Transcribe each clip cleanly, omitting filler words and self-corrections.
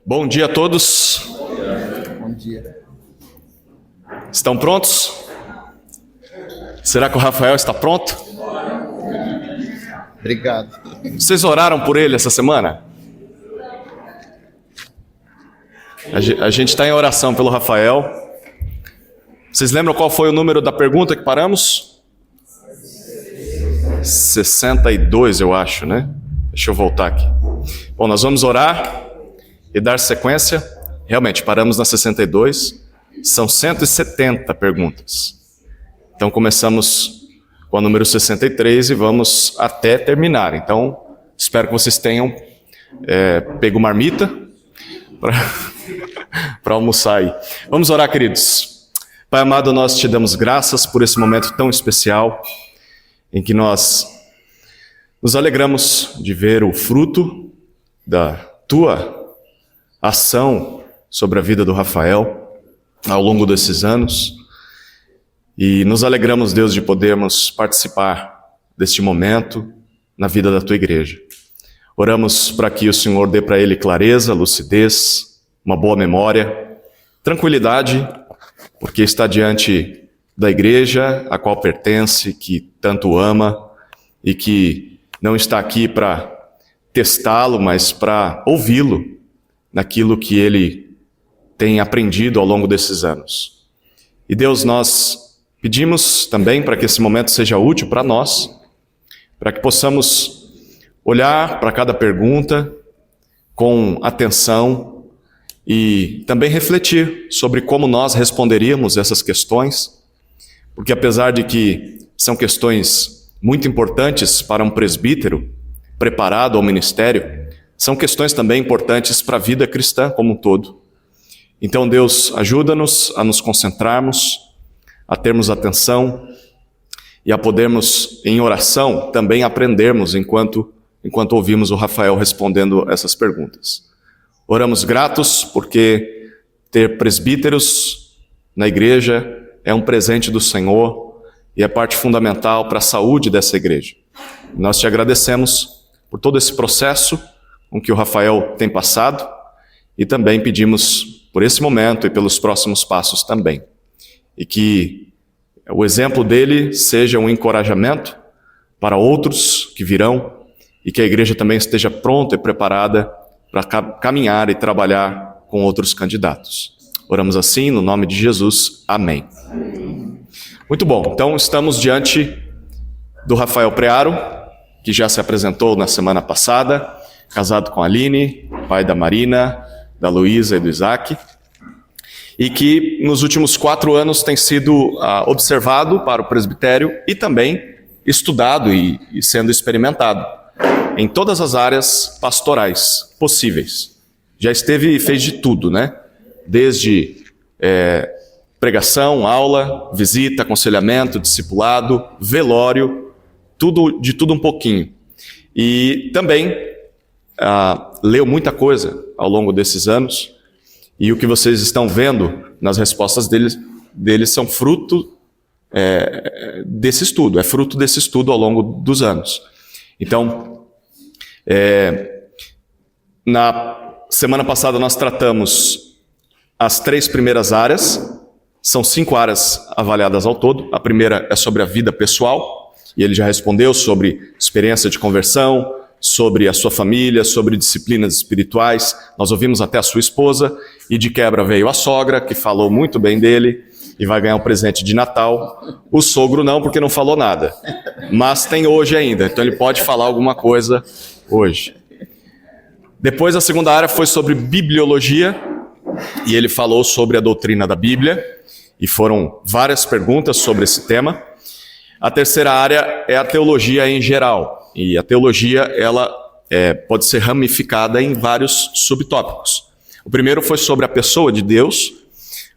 Bom dia a todos. Bom dia. Estão prontos? Será que o Rafael está pronto? Obrigado. Vocês oraram por ele essa semana? A gente está em oração pelo Rafael. Vocês lembram qual foi o número da pergunta que paramos? 62, eu acho, né? Deixa eu voltar aqui. Bom, nós vamos orar e dar sequência. Realmente, paramos na 62. São 170 perguntas. Então, começamos com o número 63 e vamos até terminar. Então, espero que vocês tenham pego marmita para almoçar aí. Vamos orar, queridos. Pai amado, nós te damos graças por esse momento tão especial em que nós nos alegramos de ver o fruto da tua ação sobre a vida do Rafael ao longo desses anos. E nos alegramos, Deus, de podermos participar deste momento na vida da tua igreja. Oramos para que o Senhor dê para ele clareza, lucidez, uma boa memória, tranquilidade, porque está diante da igreja a qual pertence, que tanto ama e que não está aqui para testá-lo, mas para ouvi-lo naquilo que ele tem aprendido ao longo desses anos. E Deus, nós pedimos também para que esse momento seja útil para nós, para que possamos olhar para cada pergunta com atenção e também refletir sobre como nós responderíamos essas questões, porque apesar de que são questões muito importantes para um presbítero preparado ao ministério, são questões também importantes para a vida cristã como um todo. Então, Deus, ajuda-nos a nos concentrarmos, a termos atenção e a podermos, em oração, também aprendermos enquanto ouvimos o Rafael respondendo essas perguntas. Oramos gratos porque ter presbíteros na igreja é um presente do Senhor e é parte fundamental para a saúde dessa igreja. Nós te agradecemos por todo esse processo com que o Rafael tem passado e também pedimos por esse momento e pelos próximos passos também. E que o exemplo dele seja um encorajamento para outros que virão e que a igreja também esteja pronta e preparada para caminhar e trabalhar com outros candidatos. Oramos assim no nome de Jesus. Amém. Muito bom, então estamos diante do Rafael Prearo, que já se apresentou na semana passada, casado com a Aline, pai da Marina, da Luísa e do Isaac, e que nos últimos 4 anos tem sido observado para o presbitério e também estudado e sendo experimentado em todas as áreas pastorais possíveis. Já esteve e fez de tudo, né? Desde pregação, aula, visita, aconselhamento, discipulado, velório, de tudo um pouquinho. E também leu muita coisa ao longo desses anos, e o que vocês estão vendo nas respostas dele são fruto desse estudo, é fruto desse estudo ao longo dos anos. Então, na semana passada nós tratamos as 3 primeiras áreas, são 5 áreas avaliadas ao todo. A primeira é sobre a vida pessoal, e ele já respondeu sobre experiência de conversão, sobre a sua família, sobre disciplinas espirituais. Nós ouvimos até a sua esposa, e de quebra veio a sogra, que falou muito bem dele, e vai ganhar um presente de Natal. O sogro não, porque não falou nada, mas tem hoje ainda, então ele pode falar alguma coisa hoje. Depois a segunda área foi sobre bibliologia, e ele falou sobre a doutrina da Bíblia, e foram várias perguntas sobre esse tema. A terceira área é a teologia em geral, e a teologia ela pode ser ramificada em vários subtópicos. O primeiro foi sobre a pessoa de Deus,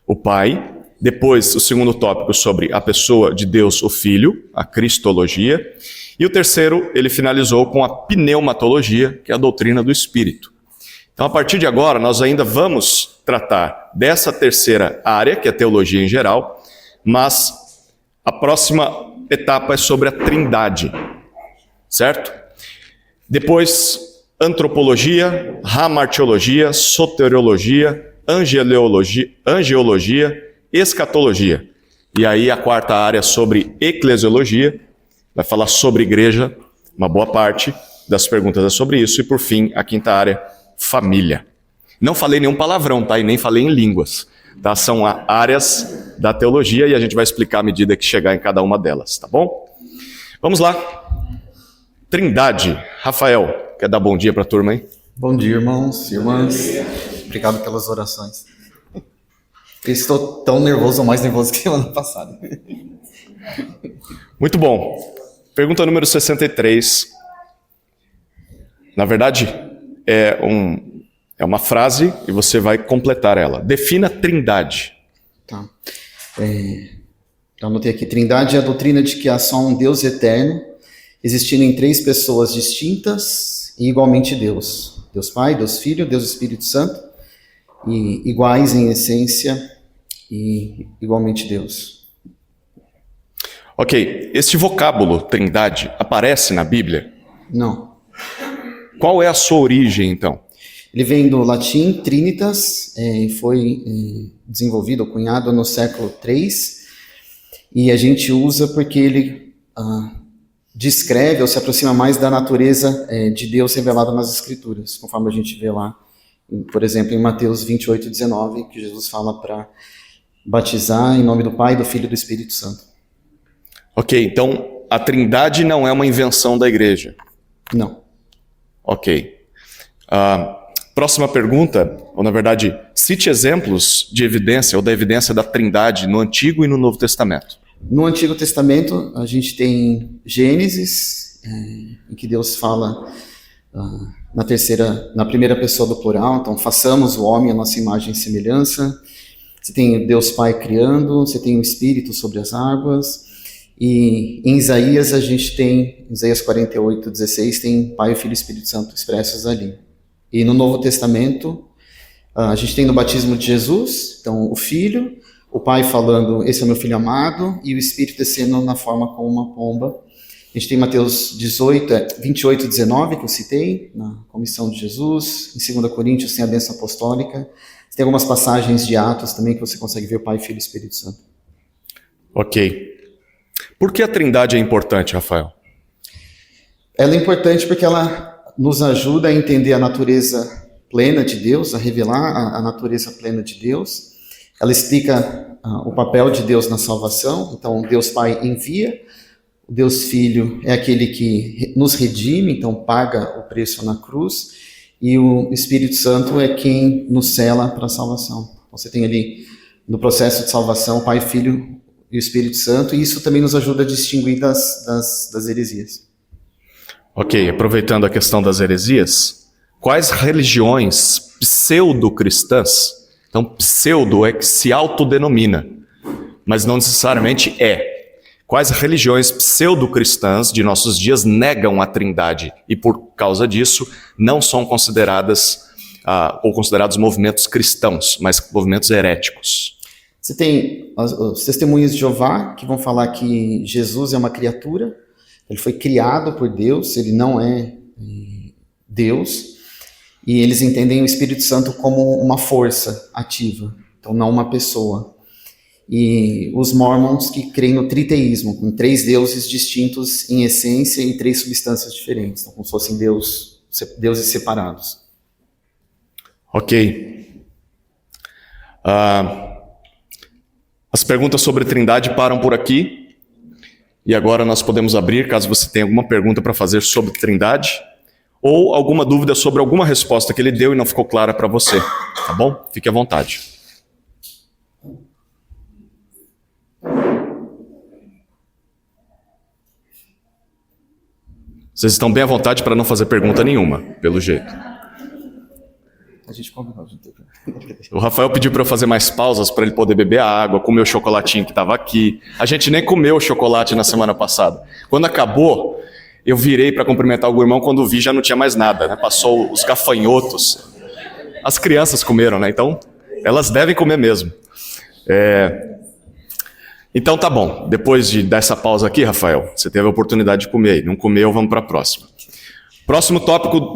o Pai. Depois, o segundo tópico sobre a pessoa de Deus, o Filho, a cristologia. E o terceiro, ele finalizou com a pneumatologia, que é a doutrina do Espírito. Então, a partir de agora, nós ainda vamos tratar dessa terceira área, que é a teologia em geral, mas a próxima etapa é sobre a Trindade, certo? Depois antropologia, hamartiologia, soteriologia, angeologia, escatologia. E aí a quarta área sobre eclesiologia, vai falar sobre igreja, uma boa parte das perguntas é sobre isso. E por fim, a quinta área, família. Não falei nenhum palavrão, tá? E nem falei em línguas. Tá? São áreas da teologia e a gente vai explicar à medida que chegar em cada uma delas, tá bom? Vamos lá. Trindade. Rafael, quer dar bom dia para a turma aí? Bom dia, irmãos e irmãs. Obrigado pelas orações. Eu estou tão nervoso ou mais nervoso que semana passada. Muito bom. Pergunta número 63. Na verdade, é uma frase e você vai completar ela. Defina trindade. Tá. Eu anotei aqui. Trindade é a doutrina de que há só um Deus eterno, existindo em três pessoas distintas e igualmente Deus. Deus Pai, Deus Filho, Deus Espírito Santo, e iguais em essência e igualmente Deus. Ok, este vocábulo, trindade, aparece na Bíblia? Não. Qual é a sua origem, então? Ele vem do latim trinitas, e foi desenvolvido, cunhado no século III, e a gente usa porque ele descreve ou se aproxima mais da natureza de Deus revelada nas Escrituras, conforme a gente vê lá, por exemplo, em Mateus 28:19, que Jesus fala para batizar em nome do Pai, do Filho e do Espírito Santo. Ok, então a trindade não é uma invenção da igreja? Não. Ok. Próxima pergunta, ou na verdade, cite exemplos de evidência ou da evidência da trindade no Antigo e no Novo Testamento. No Antigo Testamento, a gente tem Gênesis, em que Deus fala na primeira pessoa do plural, então façamos o homem a nossa imagem e semelhança. Você tem Deus Pai criando, você tem o Espírito sobre as águas, e em Isaías a gente tem, Isaías 48:16, tem Pai, Filho e Espírito Santo expressos ali. E no Novo Testamento, a gente tem no batismo de Jesus, então o Filho, o Pai falando, esse é o meu Filho amado, e o Espírito descendo na forma como uma pomba. A gente tem Mateus 28:19, que eu citei, na comissão de Jesus. Em 2 Coríntios tem a bênção apostólica. Tem algumas passagens de Atos também que você consegue ver o Pai, Filho e Espírito Santo. Ok. Por que a trindade é importante, Rafael? Ela é importante porque ela nos ajuda a entender a natureza plena de Deus, a revelar a natureza plena de Deus. Ela explica o papel de Deus na salvação. Então, Deus Pai envia, o Deus Filho é aquele que nos redime, então paga o preço na cruz, e o Espírito Santo é quem nos sela para a salvação. Você tem ali, no processo de salvação, o Pai, Filho e o Espírito Santo, e isso também nos ajuda a distinguir das heresias. Ok, aproveitando a questão das heresias, quais religiões pseudo-cristãs, então pseudo é que se autodenomina, mas não necessariamente é. Quais religiões pseudo-cristãs de nossos dias negam a trindade e por causa disso não são consideradas ou considerados movimentos cristãos, mas movimentos heréticos? Você tem os testemunhas de Jeová, que vão falar que Jesus é uma criatura, ele foi criado por Deus, ele não é Deus, e eles entendem o Espírito Santo como uma força ativa, então não uma pessoa. E os Mormons que creem no triteísmo, com três deuses distintos em essência e três substâncias diferentes, então como se fossem deuses separados. Ok. As perguntas sobre trindade param por aqui. E agora nós podemos abrir, caso você tenha alguma pergunta para fazer sobre trindade, ou alguma dúvida sobre alguma resposta que ele deu e não ficou clara para você, tá bom? Fique à vontade. Vocês estão bem à vontade para não fazer pergunta nenhuma, pelo jeito. A gente combinou. O Rafael pediu para eu fazer mais pausas para ele poder beber a água, comer o chocolatinho que estava aqui. A gente nem comeu o chocolate na semana passada. Quando acabou, eu virei para cumprimentar o irmão, quando vi já não tinha mais nada, né? Passou os gafanhotos. As crianças comeram, né? Então, elas devem comer mesmo. Então tá bom, depois dessa pausa aqui, Rafael, você teve a oportunidade de comer aí. Não comeu, vamos para a próxima. Próximo tópico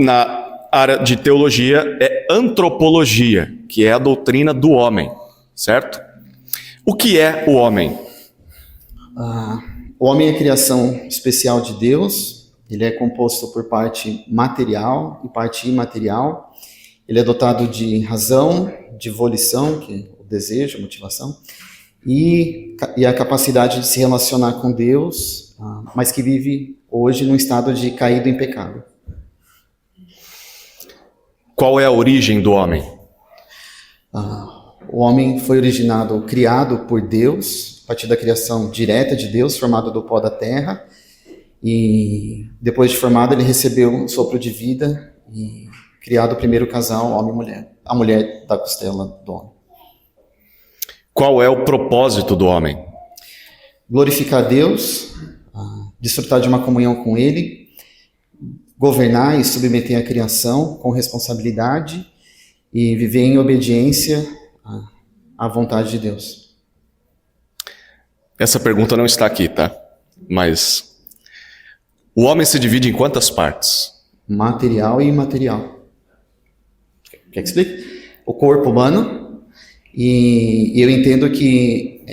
área de teologia é antropologia, que é a doutrina do homem, certo? O que é o homem? O homem é a criação especial de Deus, ele é composto por parte material e parte imaterial. Ele é dotado de razão, de volição, que é o desejo, a motivação, e a capacidade de se relacionar com Deus, mas que vive hoje num estado de caído em pecado. Qual é a origem do homem? O homem foi criado por Deus, a partir da criação direta de Deus, formado do pó da terra, e depois de formado ele recebeu um sopro de vida e criado o primeiro casal, homem e mulher, a mulher da costela do homem. Qual é o propósito do homem? Glorificar Deus, desfrutar de uma comunhão com Ele, governar e submeter a criação com responsabilidade e viver em obediência à vontade de Deus. Essa pergunta não está aqui, tá? Mas o homem se divide em quantas partes? Material e imaterial. Quer que explique? O corpo humano, e eu entendo que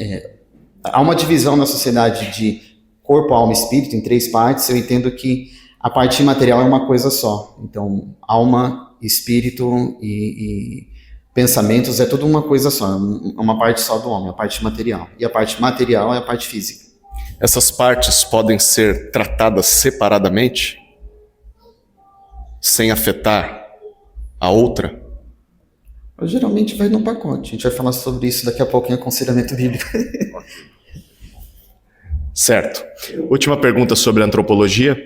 há uma divisão na sociedade de corpo, alma e espírito em 3 partes. Eu entendo que a parte imaterial é uma coisa só. Então, alma, espírito e pensamentos é tudo uma coisa só, uma parte só do homem, a parte material. E a parte material é a parte física. Essas partes podem ser tratadas separadamente, sem afetar a outra? Geralmente vai no pacote. A gente vai falar sobre isso daqui a pouco em aconselhamento bíblico. Certo. Última pergunta sobre a antropologia.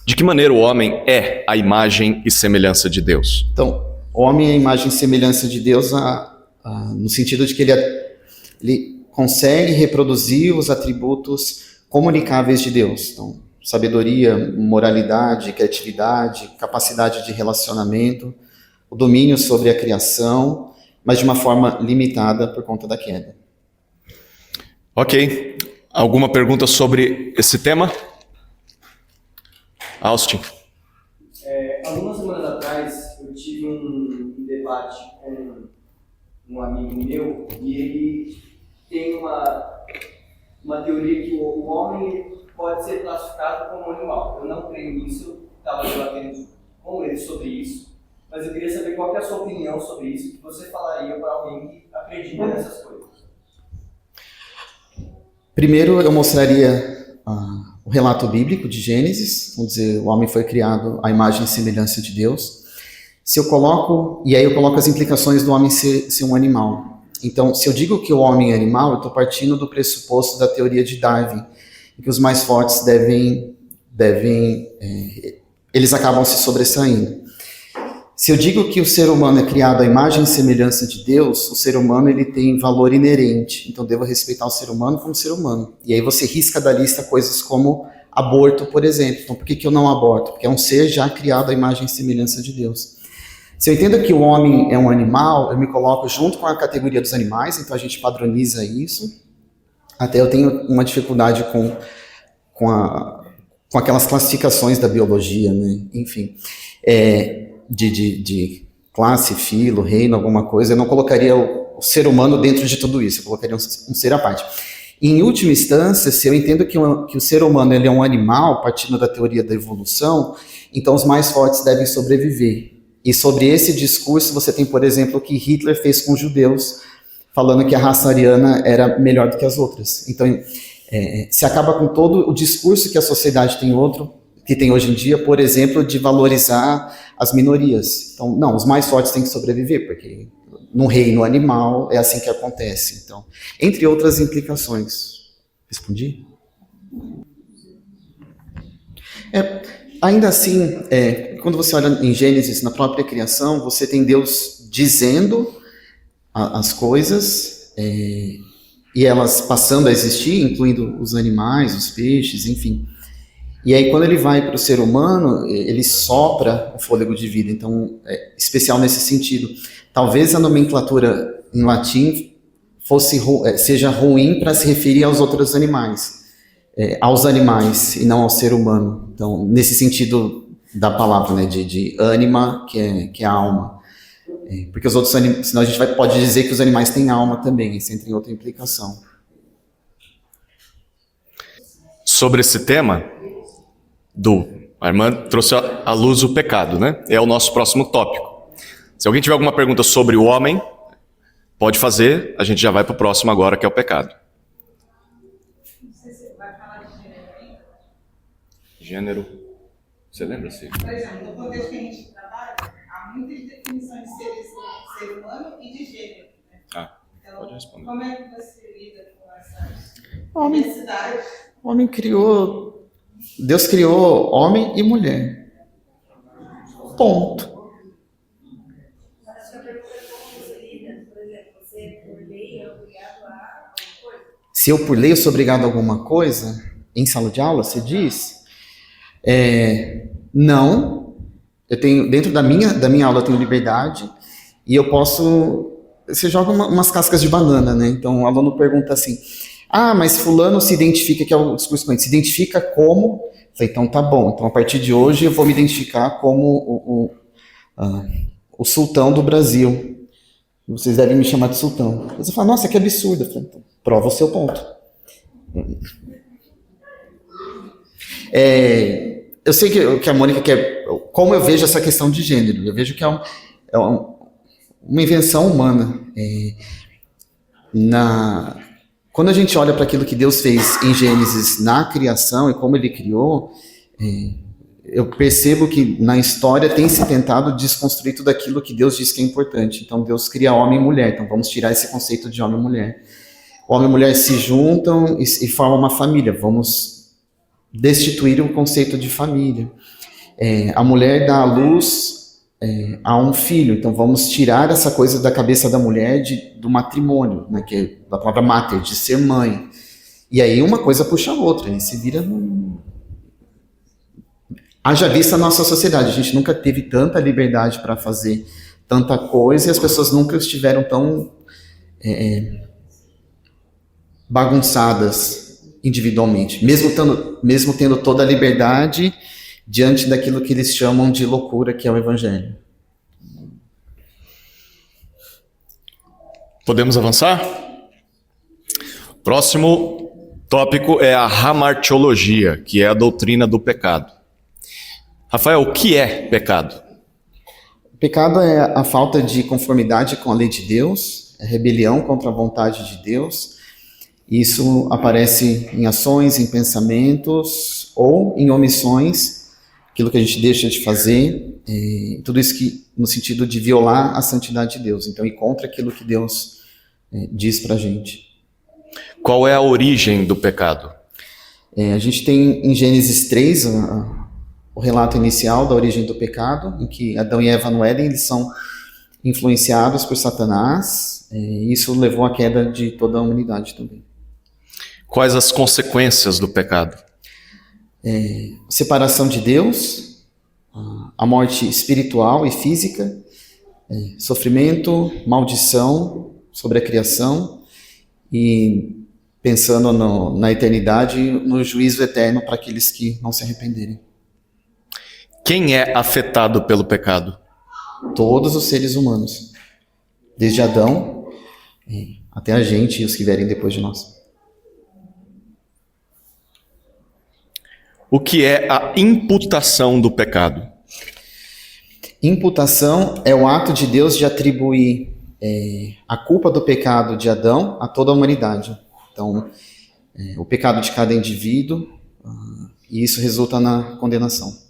De que maneira o homem é a imagem e semelhança de Deus? Então, o homem é a imagem e semelhança de Deus no sentido de que ele consegue reproduzir os atributos comunicáveis de Deus. Então, sabedoria, moralidade, criatividade, capacidade de relacionamento, o domínio sobre a criação, mas de uma forma limitada por conta da queda. Ok. Alguma pergunta sobre esse tema? Austin. Algumas semanas atrás eu tive um debate com um amigo meu e ele tem uma teoria que o homem pode ser classificado como animal. Eu não creio nisso, estava debatendo com ele sobre isso, mas eu queria saber qual que é a sua opinião sobre isso, o que você falaria para alguém que acredita nessas coisas. Primeiro eu mostraria o relato bíblico de Gênesis, vamos dizer, o homem foi criado à imagem e semelhança de Deus. Eu coloco as implicações do homem ser um animal. Então, se eu digo que o homem é animal, eu estou partindo do pressuposto da teoria de Darwin, que os mais fortes eles acabam se sobressaindo. Se eu digo que o ser humano é criado à imagem e semelhança de Deus, o ser humano ele tem valor inerente, então devo respeitar o ser humano como ser humano. E aí você risca da lista coisas como aborto, por exemplo. Então por que eu não aborto? Porque é um ser já criado à imagem e semelhança de Deus. Se eu entendo que o homem é um animal, eu me coloco junto com a categoria dos animais, então a gente padroniza isso. Até eu tenho uma dificuldade com aquelas classificações da biologia, né? Enfim, de classe, filo, reino, alguma coisa, eu não colocaria o ser humano dentro de tudo isso, eu colocaria um ser à parte. Em última instância, se eu entendo que o ser humano ele é um animal, partindo da teoria da evolução, então os mais fortes devem sobreviver. E sobre esse discurso você tem, por exemplo, o que Hitler fez com os judeus, falando que a raça ariana era melhor do que as outras. Então, se acaba com todo o discurso que a sociedade que tem hoje em dia, por exemplo, de valorizar as minorias. Então, não, os mais fortes têm que sobreviver, porque no reino animal é assim que acontece. Então, entre outras implicações. Respondi? Ainda assim, quando você olha em Gênesis, na própria criação, você tem Deus dizendo as coisas e elas passando a existir, incluindo os animais, os peixes, enfim. E aí, quando ele vai para o ser humano, ele sopra o fôlego de vida. Então, é especial nesse sentido. Talvez a nomenclatura em latim seja ruim para se referir aos outros animais, e não ao ser humano. Então, nesse sentido da palavra, né, de ânima, que é a alma. Porque os outros animais, senão a gente pode dizer que os animais têm alma também, isso entra em outra implicação. Sobre esse tema, a irmã trouxe à luz o pecado, né? É o nosso próximo tópico. Se alguém tiver alguma pergunta sobre o homem, pode fazer, a gente já vai para o próximo agora, que é o pecado. Não sei se você vai falar de gênero ainda. Gênero, você lembra, Cid? Por exemplo, no contexto que a gente trabalha, há muitas definições de ser humano e de gênero. Né? Então, pode responder. Como é que você lida com essa Homem. diversidade? Deus criou homem e mulher. Ponto. Mas a pergunta é como você lida, por exemplo, você por lei é obrigado a alguma coisa? Se eu por lei eu sou obrigado a alguma coisa, em sala de aula, você diz? Não. Eu tenho, dentro da minha aula eu tenho liberdade e eu posso... Você joga umas cascas de banana, né? Então o aluno pergunta assim, mas fulano se identifica, que é o discurso corrente, se identifica como... Eu falei, então tá bom, então a partir de hoje eu vou me identificar como o sultão do Brasil. Vocês devem me chamar de sultão. Você fala, nossa, que absurdo. Eu falei, então, prova o seu ponto. Eu sei que a Mônica quer... Como eu vejo essa questão de gênero? Eu vejo que é uma invenção humana. Quando a gente olha para aquilo que Deus fez em Gênesis na criação e como ele criou, eu percebo que na história tem se tentado desconstruir tudo aquilo que Deus diz que é importante. Então Deus cria homem e mulher, então vamos tirar esse conceito de homem e mulher. Homem e mulher se juntam e formam uma família, vamos destituir o conceito de família. A mulher dá à luz a um filho, então vamos tirar essa coisa da cabeça da mulher do matrimônio, né, que é da palavra mater, de ser mãe. E aí uma coisa puxa a outra, e se vira... Haja vista a nossa sociedade, a gente nunca teve tanta liberdade para fazer tanta coisa e as pessoas nunca estiveram tão bagunçadas individualmente, mesmo tendo toda a liberdade diante daquilo que eles chamam de loucura, que é o Evangelho. Podemos avançar? Próximo tópico é a hamartiologia, que é a doutrina do pecado. Rafael, o que é pecado? Pecado é a falta de conformidade com a lei de Deus, é rebelião contra a vontade de Deus. Isso aparece em ações, em pensamentos ou em omissões, aquilo que a gente deixa de fazer, tudo isso no sentido de violar a santidade de Deus, então ir contra aquilo que Deus diz pra gente. Qual é a origem do pecado? A gente tem em Gênesis 3 o relato inicial da origem do pecado, em que Adão e Eva no Éden eles são influenciados por Satanás, e isso levou à queda de toda a humanidade também. Quais as consequências do pecado? Separação de Deus, a morte espiritual e física, sofrimento, maldição sobre a criação e pensando na eternidade, no juízo eterno para aqueles que não se arrependerem. Quem é afetado pelo pecado? Todos os seres humanos, desde Adão até a gente e os que vierem depois de nós. O que é a imputação do pecado? Imputação é o ato de Deus de atribuir a culpa do pecado de Adão a toda a humanidade. Então, o pecado de cada indivíduo, e isso resulta na condenação.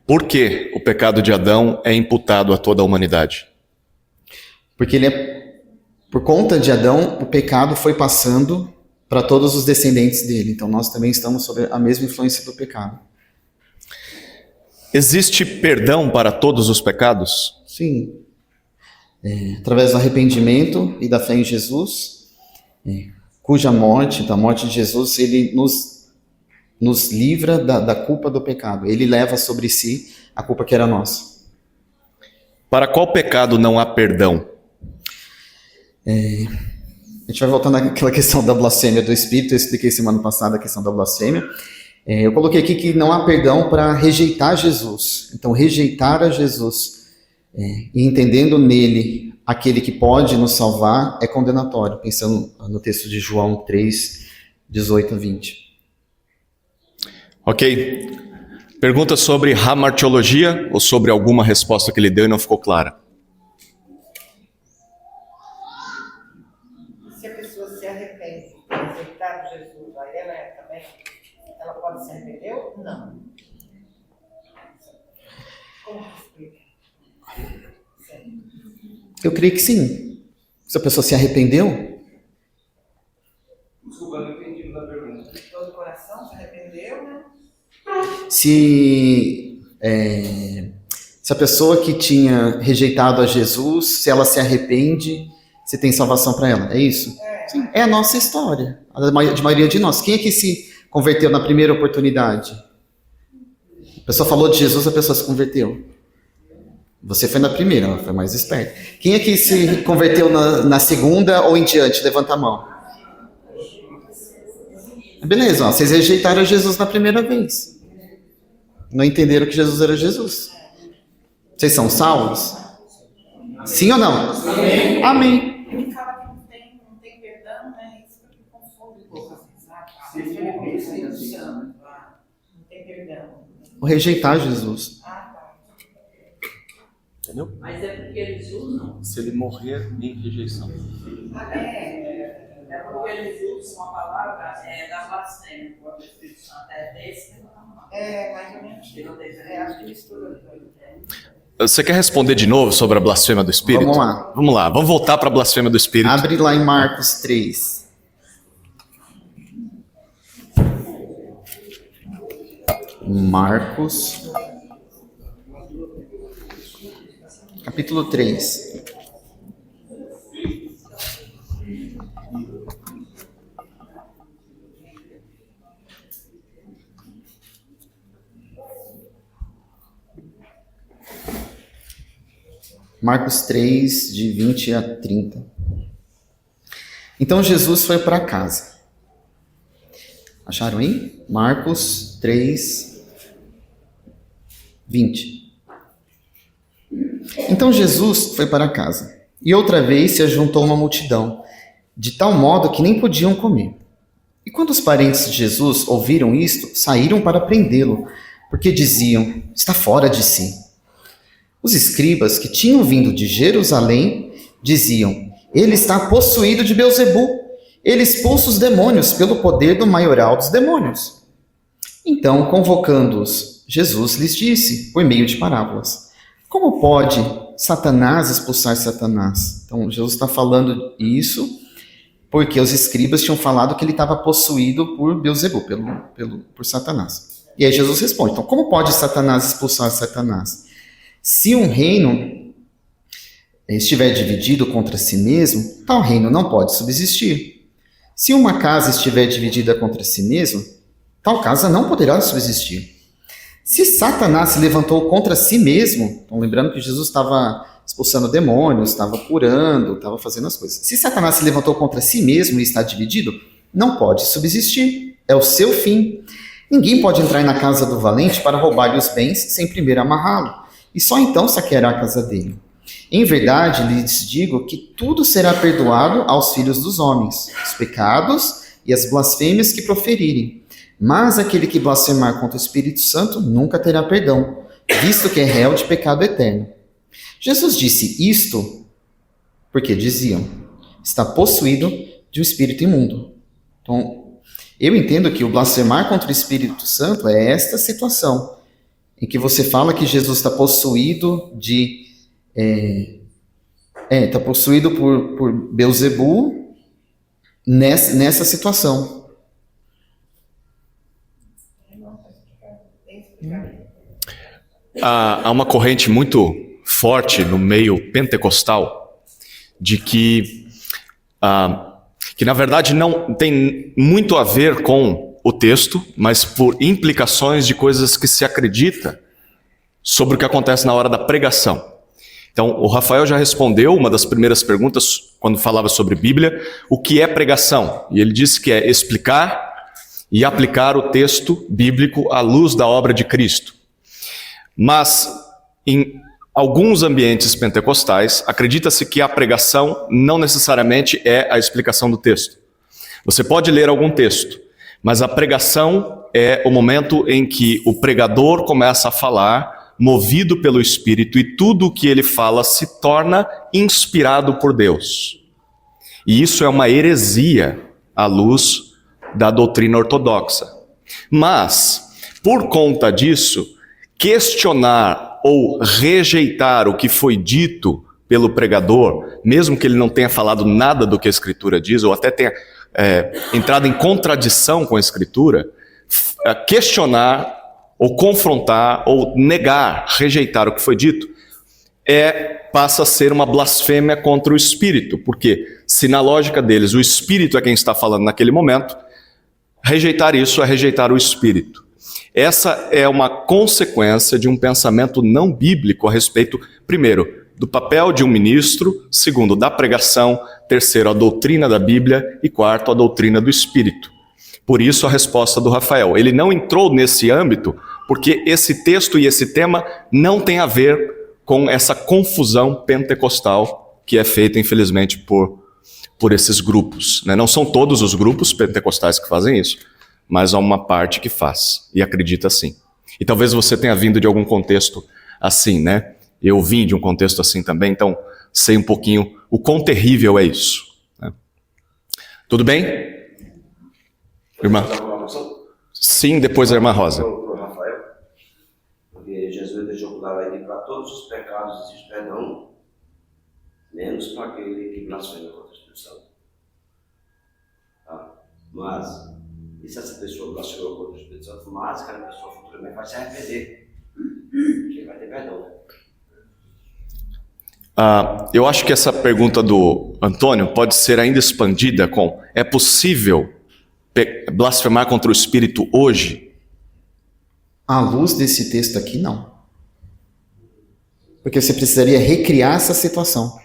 Por que o pecado de Adão é imputado a toda a humanidade? Porque por conta de Adão, o pecado foi passando para todos os descendentes dele. Então nós também estamos sob a mesma influência do pecado. Existe perdão para todos os pecados? Sim. Através do arrependimento e da fé em Jesus, cuja morte, da morte de Jesus, ele nos livra da culpa do pecado. Ele leva sobre si a culpa que era nossa. Para qual pecado não há perdão? A gente vai voltar naquela questão da blasfêmia do Espírito. Eu expliquei semana passada a questão da blasfêmia. Eu coloquei aqui que não há perdão para rejeitar Jesus. Então, rejeitar a Jesus e entendendo nele aquele que pode nos salvar é condenatório, pensando no texto de João 3, 18 a 20. Ok. Pergunta sobre hamartiologia ou sobre alguma resposta que ele deu e não ficou clara? Se a pessoa se arrepende de aceitar Jesus, aí ela pode se arrepender ou não? Como que explica? Eu creio que sim. Se a pessoa se arrependeu, Desculpa, não entendi da pergunta. Todo o coração se arrependeu, né? se a pessoa que tinha rejeitado a Jesus, se ela se arrepende, se tem salvação para ela, é isso? Sim, é a nossa história, de maioria de nós. Quem é que se converteu na primeira oportunidade? A pessoa falou de Jesus, a pessoa se converteu. Você foi na primeira, ela foi mais esperta. Quem é que se converteu na segunda ou em diante? Levanta a mão. Beleza, ó, vocês rejeitaram Jesus na primeira vez. Não entenderam que Jesus era Jesus. Vocês são salvos? Sim ou não? Amém. Amém. Ele fala que não tem perdão, né? Isso que confunde um pouco, assim, sabe? Não tem perdão. O rejeitar Jesus. Entendeu? Mas é porque eles usam. Se ele morrer em rejeição. É porque eles usam a palavra da blasfêmia, o Espírito Santo é desse. Mais ou menos. Acho que mistura. Você quer responder de novo sobre a blasfêmia do Espírito? Vamos lá. Vamos lá, vamos voltar para a blasfêmia do Espírito. Abre lá em Marcos 3. Marcos, capítulo 3. Marcos 3, de 20 a 30. Então Jesus foi para casa. Acharam aí? Marcos 3, 20. Então Jesus foi para casa, e outra vez se ajuntou uma multidão, de tal modo que nem podiam comer. E quando os parentes de Jesus ouviram isto, saíram para prendê-lo, porque diziam, está fora de si. Os escribas que tinham vindo de Jerusalém diziam, ele está possuído de Beelzebu, ele expulsa os demônios pelo poder do maioral dos demônios. Então, convocando-os, Jesus lhes disse, por meio de parábolas, como pode Satanás expulsar Satanás? Então, Jesus está falando isso porque os escribas tinham falado que ele estava possuído por Beelzebu, por Satanás. E aí Jesus responde, então, como pode Satanás expulsar Satanás? Se um reino estiver dividido contra si mesmo, tal reino não pode subsistir. Se uma casa estiver dividida contra si mesma, tal casa não poderá subsistir. Se Satanás se levantou contra si mesmo, então lembrando que Jesus estava expulsando demônios, estava curando, estava fazendo as coisas. Se Satanás se levantou contra si mesmo e está dividido, não pode subsistir. É o seu fim. Ninguém pode entrar na casa do valente para roubar-lhe os bens sem primeiro amarrá-lo, e só então saqueará a casa dele. Em verdade, lhes digo que tudo será perdoado aos filhos dos homens, os pecados e as blasfêmias que proferirem. Mas aquele que blasfemar contra o Espírito Santo nunca terá perdão, visto que é réu de pecado eterno. Jesus disse isto porque diziam, está possuído de um espírito imundo. Então, eu entendo que o blasfemar contra o Espírito Santo é esta situação, em que você fala que Jesus está possuído está possuído por Beelzebu nessa situação. Há uma corrente muito forte no meio pentecostal de que na verdade não tem muito a ver com o texto, mas por implicações de coisas que se acredita sobre o que acontece na hora da pregação. Então, o Rafael já respondeu uma das primeiras perguntas quando falava sobre Bíblia, o que é pregação? E ele disse que é explicar e aplicar o texto bíblico à luz da obra de Cristo. Mas, em alguns ambientes pentecostais, acredita-se que a pregação não necessariamente é a explicação do texto. Você pode ler algum texto, mas a pregação é o momento em que o pregador começa a falar, movido pelo Espírito, e tudo o que ele fala se torna inspirado por Deus. E isso é uma heresia à luz da doutrina ortodoxa. Mas, por conta disso, questionar ou rejeitar o que foi dito pelo pregador, mesmo que ele não tenha falado nada do que a Escritura diz, ou até tenha entrado em contradição com a Escritura, questionar ou confrontar ou negar, rejeitar o que foi dito, passa a ser uma blasfêmia contra o Espírito, porque se na lógica deles o Espírito é quem está falando naquele momento, rejeitar isso é rejeitar o Espírito. Essa é uma consequência de um pensamento não bíblico a respeito, primeiro, do papel de um ministro, segundo, da pregação, terceiro, a doutrina da Bíblia e quarto, a doutrina do Espírito. Por isso a resposta do Rafael. Ele não entrou nesse âmbito porque esse texto e esse tema não tem a ver com essa confusão pentecostal que é feita, infelizmente, por esses grupos, né? Não são todos os grupos pentecostais que fazem isso, mas há uma parte que faz e acredita assim. E talvez você tenha vindo de algum contexto assim, né? Eu vim de um contexto assim também, então sei um pouquinho o quão terrível é isso, né? Tudo bem? Irmã? Sim, depois a irmã Rosa. Para o Rafael, porque Jesus deixou claro aí que para todos os pecados existe perdão, menos para aquele que blasfema contra a Espírito Santo. Tá? Mas, e se essa pessoa blasfemou contra o Espírito Santo, mas aquela pessoa futuramente vai se arrepender, porque vai ter perdão, né? Eu acho que essa pergunta do Antônio pode ser ainda expandida com: é possível blasfemar contra o Espírito hoje? À luz desse texto aqui, não. Porque você precisaria recriar essa situação.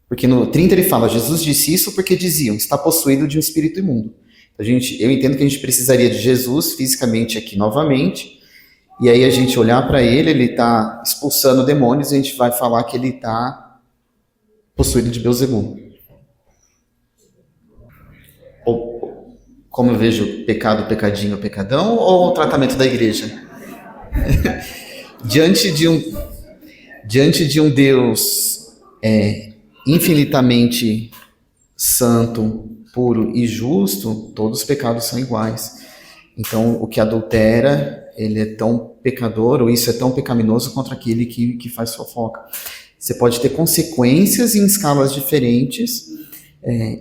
Porque no 30 ele fala, Jesus disse isso porque diziam, está possuído de um espírito imundo. Eu entendo que a gente precisaria de Jesus fisicamente aqui novamente, e aí a gente olhar para ele está expulsando demônios, e a gente vai falar que ele está possuído de Beelzebul. Ou, como eu vejo pecado, pecadinho, pecadão, ou o tratamento da igreja? diante de um Deus infinitamente santo, puro e justo, todos os pecados são iguais. Então, o que adultera, ele é tão pecador, ou isso é tão pecaminoso contra aquele que faz fofoca. Você pode ter consequências em escalas diferentes,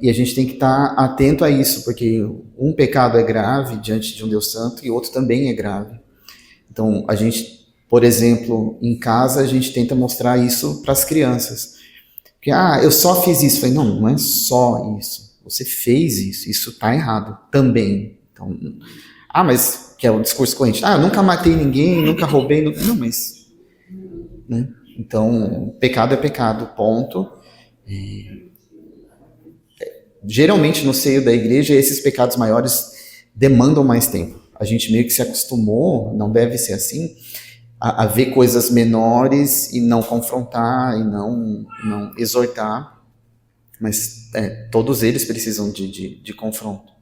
e a gente tem que estar atento a isso, porque um pecado é grave diante de um Deus santo, e outro também é grave. Então, a gente, por exemplo, em casa, a gente tenta mostrar isso para as crianças. Porque, eu só fiz isso. Eu falei, não é só isso. Você fez isso. Isso está errado também. Então, mas que é o discurso corrente. Eu nunca matei ninguém, nunca roubei. Não, mas... Né? Então, pecado é pecado, ponto. Geralmente, no seio da igreja, esses pecados maiores demandam mais tempo. A gente meio que se acostumou, não deve ser assim, a ver coisas menores e não confrontar e não exortar, mas todos eles precisam de confronto.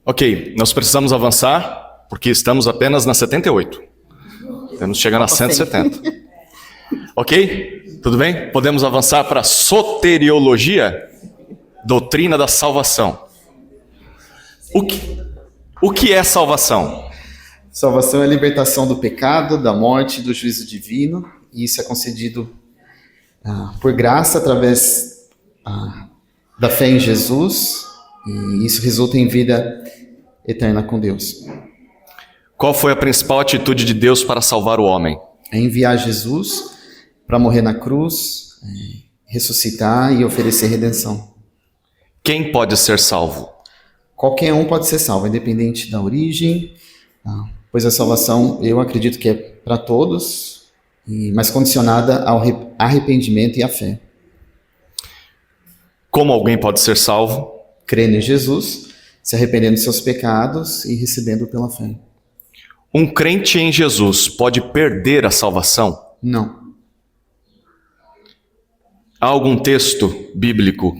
Ok, nós precisamos avançar, porque estamos apenas na 78. Temos que chegar na 170. Ok? Tudo bem? Podemos avançar para a soteriologia, doutrina da salvação. O que é salvação? Salvação é a libertação do pecado, da morte, do juízo divino, e isso é concedido por graça através da fé em Jesus, e isso resulta em vida eterna com Deus. Qual foi a principal atitude de Deus para salvar o homem? É enviar Jesus para morrer na cruz, ressuscitar e oferecer redenção. Quem pode ser salvo? Qualquer um pode ser salvo, independente da origem, pois a salvação, eu acredito que é para todos, mas condicionada ao arrependimento e à fé. Como alguém pode ser salvo? Crendo em Jesus, se arrependendo dos seus pecados e recebendo pela fé. Um crente em Jesus pode perder a salvação? Não. Há algum texto bíblico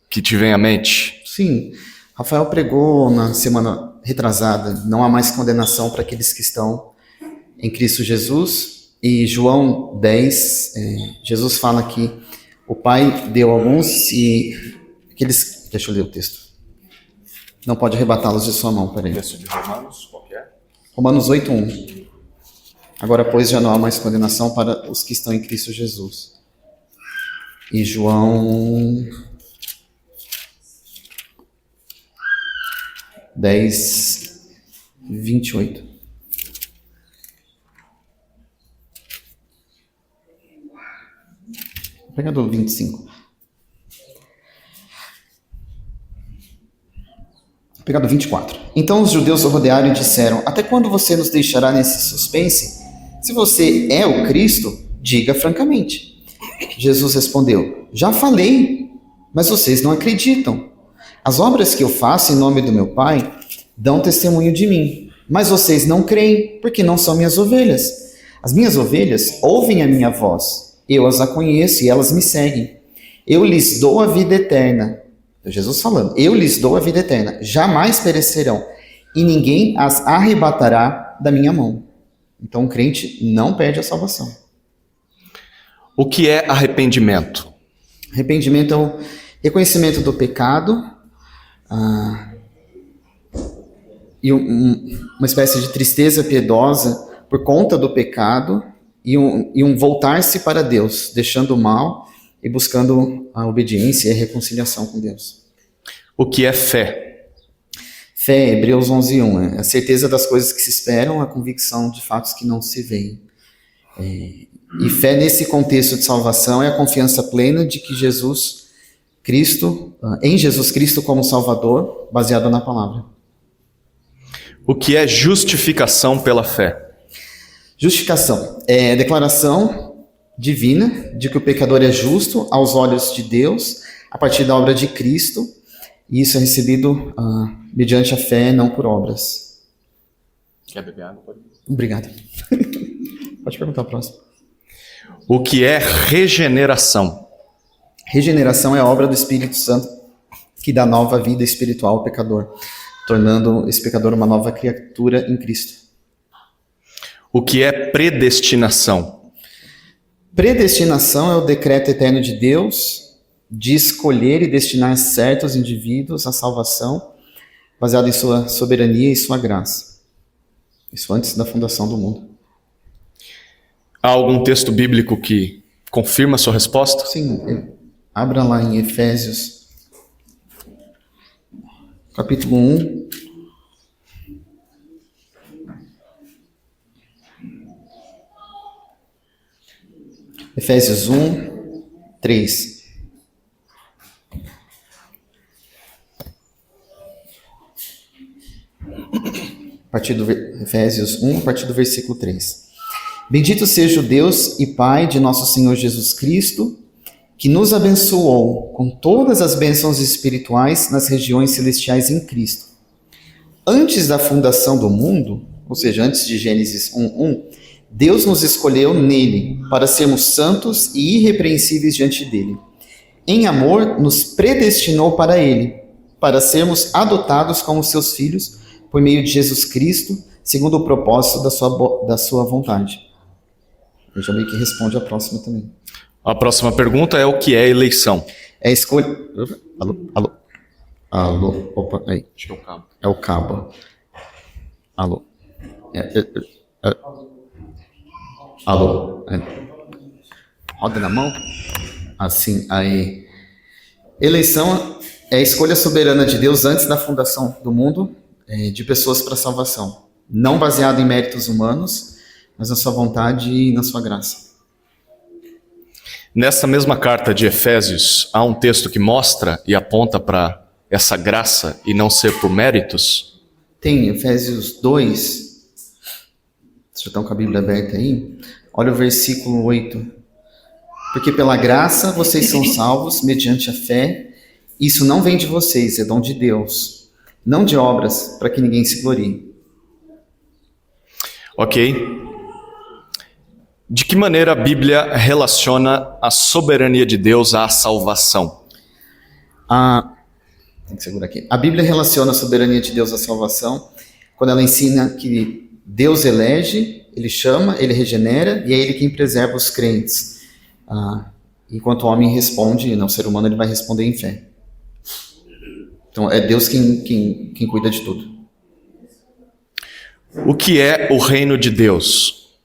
que te vem à mente? Sim. Rafael pregou na semana retrasada, não há mais condenação para aqueles que estão em Cristo Jesus. E João 10, Jesus fala que o Pai deu alguns e aqueles... Deixa eu ler o texto. Não pode arrebatá-los de sua mão, peraí. Texto de Romanos, qual que é? Romanos 8:1. Agora, pois, já não há mais condenação para os que estão em Cristo Jesus. E João 10:28. Vou pegar do 25. Vou pegar do 24. Então os judeus o rodearam e disseram: até quando você nos deixará nesse suspense? Se você é o Cristo, diga francamente. Jesus respondeu: já falei, mas vocês não acreditam. As obras que eu faço em nome do meu Pai dão testemunho de mim, mas vocês não creem, porque não são minhas ovelhas. As minhas ovelhas ouvem a minha voz, eu as conheço e elas me seguem. Eu lhes dou a vida eterna. Jesus falando: eu lhes dou a vida eterna, jamais perecerão, e ninguém as arrebatará da minha mão. Então o crente não perde a salvação. O que é arrependimento? Arrependimento é o reconhecimento do pecado, e uma espécie de tristeza piedosa por conta do pecado, e um voltar-se para Deus, deixando o mal e buscando a obediência e a reconciliação com Deus. O que é fé? Fé, Hebreus 11:1, é a certeza das coisas que se esperam, a convicção de fatos que não se veem. E fé nesse contexto de salvação é a confiança plena de que em Jesus Cristo como Salvador, baseado na palavra. O que é justificação pela fé? Justificação é a declaração divina de que o pecador é justo aos olhos de Deus a partir da obra de Cristo, e isso é recebido mediante a fé, não por obras. Quer beber água? Pode. Obrigado. Pode perguntar o próximo. O que é regeneração? Regeneração é a obra do Espírito Santo que dá nova vida espiritual ao pecador, tornando esse pecador uma nova criatura em Cristo. O que é predestinação? Predestinação é o decreto eterno de Deus de escolher e destinar certos indivíduos à salvação, baseado em sua soberania e sua graça. Isso antes da fundação do mundo. Há algum texto bíblico que confirma a sua resposta? Sim, abra lá em Efésios, capítulo 1. Efésios 1:3. A partir do Efésios 1, a partir do versículo 3. Bendito seja o Deus e Pai de nosso Senhor Jesus Cristo, que nos abençoou com todas as bênçãos espirituais nas regiões celestiais em Cristo. Antes da fundação do mundo, ou seja, antes de Gênesis 1:1, Deus nos escolheu nele para sermos santos e irrepreensíveis diante dele. Em amor, nos predestinou para ele, para sermos adotados como seus filhos por meio de Jesus Cristo, segundo o propósito da sua vontade. Eu já meio que responde a próxima também. A próxima pergunta é o que é eleição? É escolha... Alô? Opa, aí. Acho que é o cabo. É o cabo. Alô? Alô? Roda na mão? Assim, aí. Eleição é a escolha soberana de Deus antes da fundação do mundo, de pessoas para salvação. Não baseado em méritos humanos, mas na sua vontade e na sua graça. Nessa mesma carta de Efésios, há um texto que mostra e aponta para essa graça e não ser por méritos? Tem, Efésios 2, vocês já estão com a Bíblia aberta aí? Olha o versículo 8. Porque pela graça vocês são salvos mediante a fé, isso não vem de vocês, é dom de Deus. não de obras, para que ninguém se glorie. Ok. De que maneira a Bíblia relaciona a soberania de Deus à salvação? Tem que segurar aqui. A Bíblia relaciona a soberania de Deus à salvação quando ela ensina que Deus elege, Ele chama, Ele regenera e é Ele quem preserva os crentes. Enquanto o homem responde, o ser humano ele vai responder em fé. Então é Deus quem cuida de tudo. O que é o reino de Deus?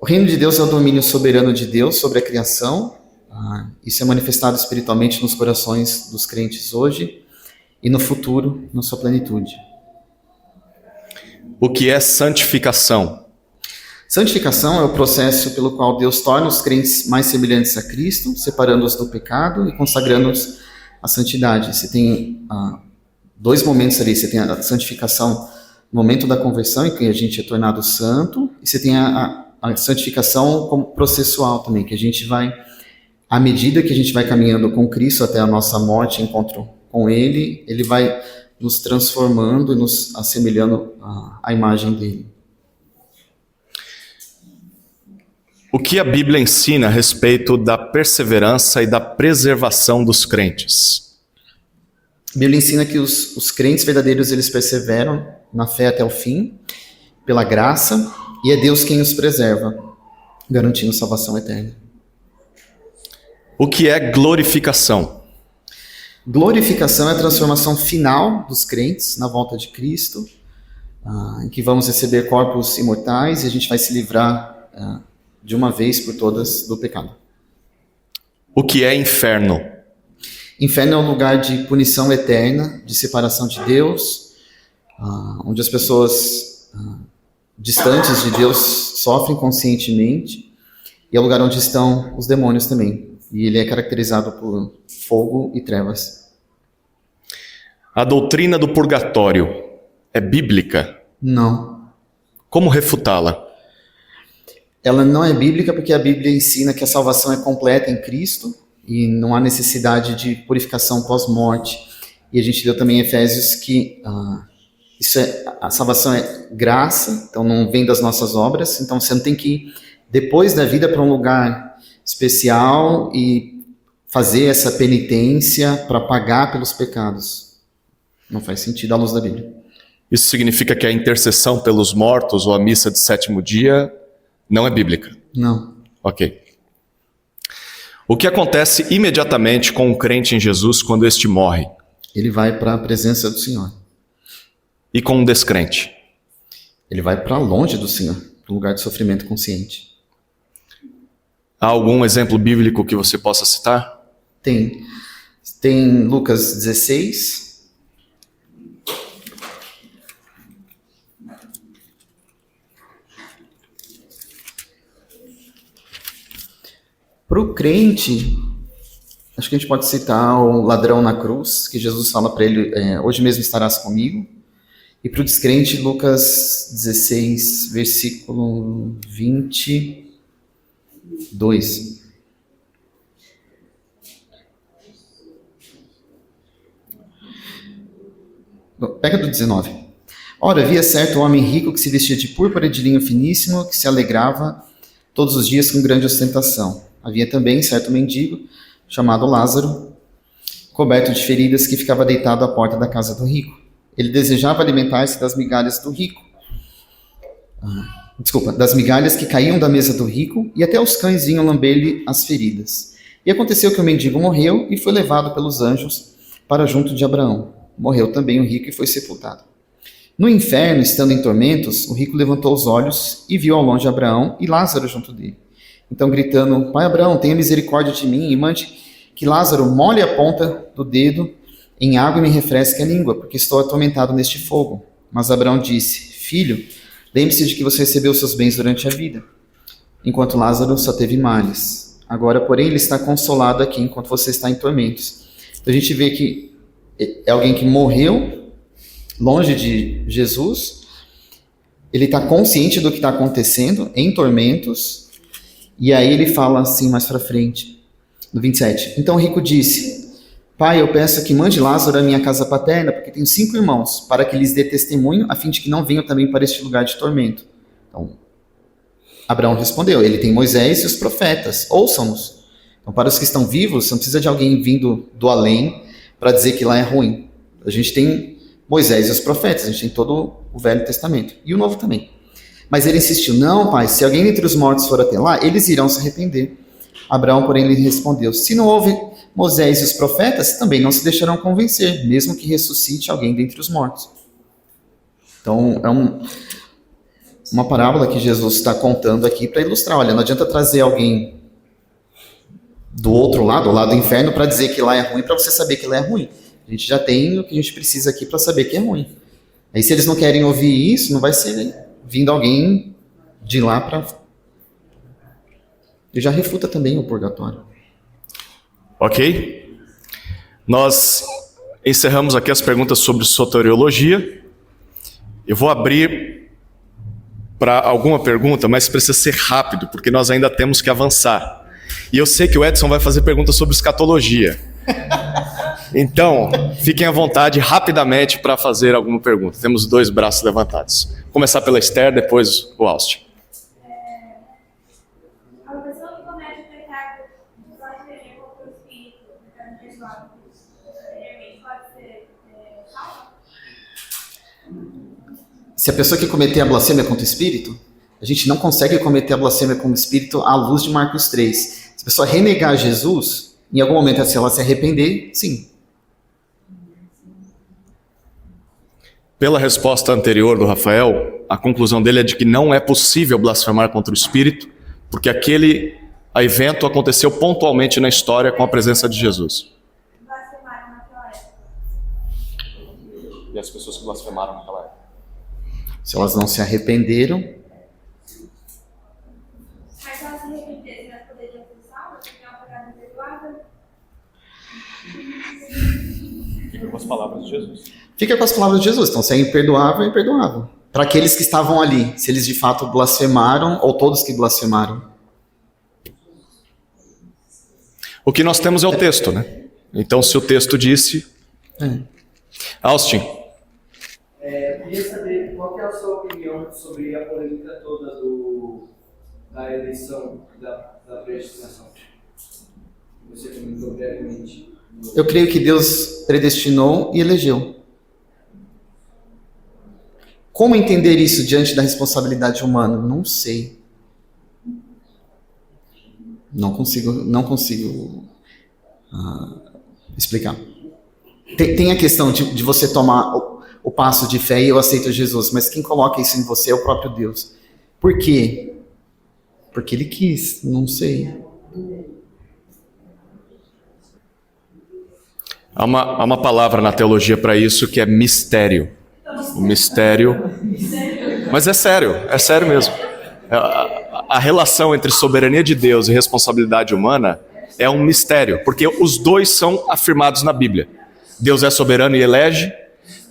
O reino de Deus é o domínio soberano de Deus sobre a criação. Isso é manifestado espiritualmente nos corações dos crentes hoje e no futuro, na sua plenitude. O que é santificação? Santificação é o processo pelo qual Deus torna os crentes mais semelhantes a Cristo, separando-os do pecado e consagrando-os à santidade. Você tem dois momentos ali. Você tem a santificação no momento da conversão, em que a gente é tornado santo, e você tem a santificação como processual também, que a gente vai, à medida que a gente vai caminhando com Cristo até a nossa morte, encontro com Ele, Ele vai nos transformando e nos assemelhando à imagem dele. O que a Bíblia ensina a respeito da perseverança e da preservação dos crentes? A Bíblia ensina que os crentes verdadeiros, eles perseveram na fé até o fim, pela graça, e é Deus quem os preserva, garantindo salvação eterna. O que é glorificação? Glorificação é a transformação final dos crentes na volta de Cristo, em que vamos receber corpos imortais e a gente vai se livrar de uma vez por todas do pecado. O que é inferno? Inferno é um lugar de punição eterna, de separação de Deus, onde as pessoas distantes de Deus sofrem conscientemente, e é o lugar onde estão os demônios também. E ele é caracterizado por fogo e trevas. A doutrina do purgatório é bíblica? Não. Como refutá-la? Ela não é bíblica porque a Bíblia ensina que a salvação é completa em Cristo e não há necessidade de purificação pós-morte. E a gente leu também em Efésios que a salvação é graça, então não vem das nossas obras. Então você não tem que ir depois da vida para um lugar especial e fazer essa penitência para pagar pelos pecados. Não faz sentido à luz da Bíblia. Isso significa que a intercessão pelos mortos ou a missa de sétimo dia não é bíblica? Não. Ok. O que acontece imediatamente com um crente em Jesus quando este morre? Ele vai para a presença do Senhor. E com um descrente? Ele vai para longe do Senhor, para um lugar de sofrimento consciente. Há algum exemplo bíblico que você possa citar? Tem. Tem Lucas 16. Para o crente, acho que a gente pode citar o ladrão na cruz, que Jesus fala para ele, hoje mesmo estarás comigo. E para o descrente, Lucas 16, versículo 22. Pega do 19. Ora, havia certo homem rico que se vestia de púrpura e de linho finíssimo, que se alegrava todos os dias com grande ostentação. Havia também certo mendigo, chamado Lázaro, coberto de feridas, que ficava deitado à porta da casa do rico. Ele desejava alimentar-se das migalhas do rico. Das migalhas que caíam da mesa do rico, e até os cães vinham lamber-lhe as feridas. E aconteceu que o mendigo morreu e foi levado pelos anjos para junto de Abraão. Morreu também o rico e foi sepultado. No inferno, estando em tormentos, o rico levantou os olhos e viu ao longe Abraão e Lázaro junto dele. Então, gritando, Pai Abraão, tenha misericórdia de mim e mande que Lázaro molhe a ponta do dedo em água e me refresque a língua, porque estou atormentado neste fogo. Mas Abraão disse, Filho, lembre-se de que você recebeu seus bens durante a vida, enquanto Lázaro só teve males. Agora, porém, ele está consolado aqui, enquanto você está em tormentos. Então, a gente vê que é alguém que morreu longe de Jesus, ele está consciente do que está acontecendo, em tormentos. E aí ele fala assim mais para frente, no 27. Então o rico disse, Pai, eu peço que mande Lázaro à minha casa paterna, porque tenho 5 irmãos, para que lhes dê testemunho, a fim de que não venham também para este lugar de tormento. Então, Abraão respondeu, ele tem Moisés e os profetas, ouçam-nos. Então, para os que estão vivos, não precisa de alguém vindo do além para dizer que lá é ruim. A gente tem Moisés e os profetas, a gente tem todo o Velho Testamento, e o Novo também. Mas ele insistiu, não, pai, se alguém entre os mortos for até lá, eles irão se arrepender. Abraão, porém, lhe respondeu, se não houve Moisés e os profetas, também não se deixarão convencer, mesmo que ressuscite alguém dentre os mortos. Então, é uma parábola que Jesus está contando aqui para ilustrar. Olha, não adianta trazer alguém do outro lado, do lado do inferno, para dizer que lá é ruim, para você saber que lá é ruim. A gente já tem o que a gente precisa aqui para saber que é ruim. Aí se eles não querem ouvir isso, não vai ser vindo alguém de lá para... E já refuta também o purgatório. Ok? Nós encerramos aqui as perguntas sobre soteriologia. Eu vou abrir para alguma pergunta, mas precisa ser rápido, porque nós ainda temos que avançar. E eu sei que o Edson vai fazer perguntas sobre escatologia. Então, fiquem à vontade rapidamente para fazer alguma pergunta. Temos 2 braços levantados. Vou começar pela Esther, depois o Austin. A pessoa que comete o pecado de blasfemia contra o Espírito, pecado pessoal, pode ser salva? Se a pessoa que cometer a blasfêmia contra o Espírito, a gente não consegue cometer a blasfêmia contra o Espírito à luz de Marcos 3. Se a pessoa renegar Jesus, em algum momento, se ela se arrepender, sim. Pela resposta anterior do Rafael, a conclusão dele é de que não é possível blasfemar contra o Espírito, porque aquele evento aconteceu pontualmente na história com a presença de Jesus. Blasfemaram naquela época. E as pessoas que blasfemaram naquela época? Se elas não se arrependeram, Mas se elas se arrependessem, elas poderiam ser salvas, porque é um pecado imperdoável? Fica com as palavras de Jesus. fica com as palavras de Jesus. Então, se é imperdoável, é imperdoável. Para aqueles que estavam ali, se eles de fato blasfemaram, ou todos que blasfemaram. O que nós temos é o texto, né? Então, se o texto disse... Austin. Eu queria saber qual que é a sua opinião sobre a polêmica toda da eleição da predestinação. Você comentou brevemente. Eu creio que Deus predestinou e elegeu. Como entender isso diante da responsabilidade humana? Não sei. Não consigo explicar. Tem a questão de você tomar o passo de fé e eu aceito Jesus, mas quem coloca isso em você é o próprio Deus. Por quê? Porque Ele quis, não sei. Há uma palavra na teologia para isso que é mistério. O mistério... Mas é sério mesmo. A relação entre soberania de Deus e responsabilidade humana é um mistério, porque os dois são afirmados na Bíblia. Deus é soberano e elege,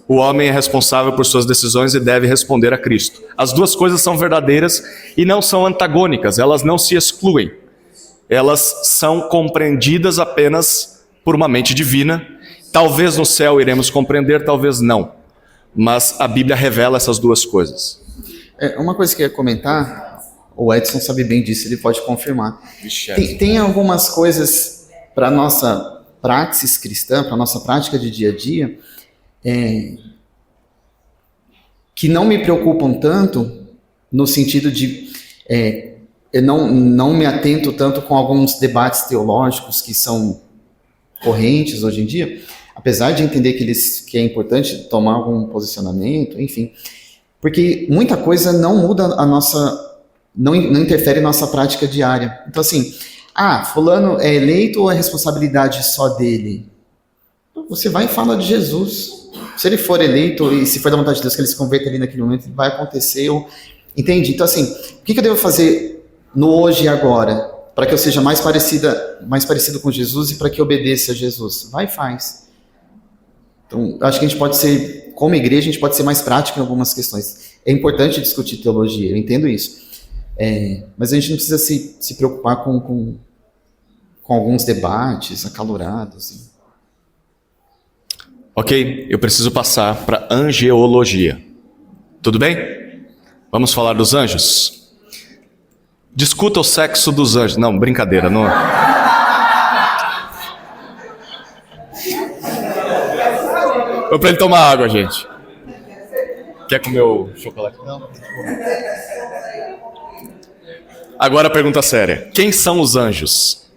o homem é responsável por suas decisões e deve responder a Cristo. As duas coisas são verdadeiras e não são antagônicas, elas não se excluem. Elas são compreendidas apenas por uma mente divina. Talvez no céu iremos compreender, talvez não. Mas a Bíblia revela essas duas coisas. Uma coisa que eu ia comentar, o Edson sabe bem disso, ele pode confirmar. Tem algumas coisas para a nossa praxis cristã, para a nossa prática de dia a dia, que não me preocupam tanto, no sentido de eu não me atento tanto com alguns debates teológicos que são correntes hoje em dia, apesar de entender que é importante tomar algum posicionamento, enfim, porque muita coisa não muda a nossa, não interfere em nossa prática diária. Então assim, fulano é eleito ou é responsabilidade só dele? Você vai e fala de Jesus. Se ele for eleito e se for da vontade de Deus que ele se converta ali naquele momento, vai acontecer. Entende? Então assim, o que eu devo fazer no hoje e agora para que eu seja mais parecido com Jesus e para que eu obedeça a Jesus? Vai e faz. Então, acho que a gente pode ser, como igreja, a gente pode ser mais prático em algumas questões. É importante discutir teologia, eu entendo isso. Mas a gente não precisa se preocupar com alguns debates acalorados. Ok? Eu preciso passar para angeologia. Tudo bem? Vamos falar dos anjos? Discuta o sexo dos anjos. Não, brincadeira. Não. Foi para ele tomar água, gente. Quer comer o chocolate? Não. Agora a pergunta séria. Quem são os anjos?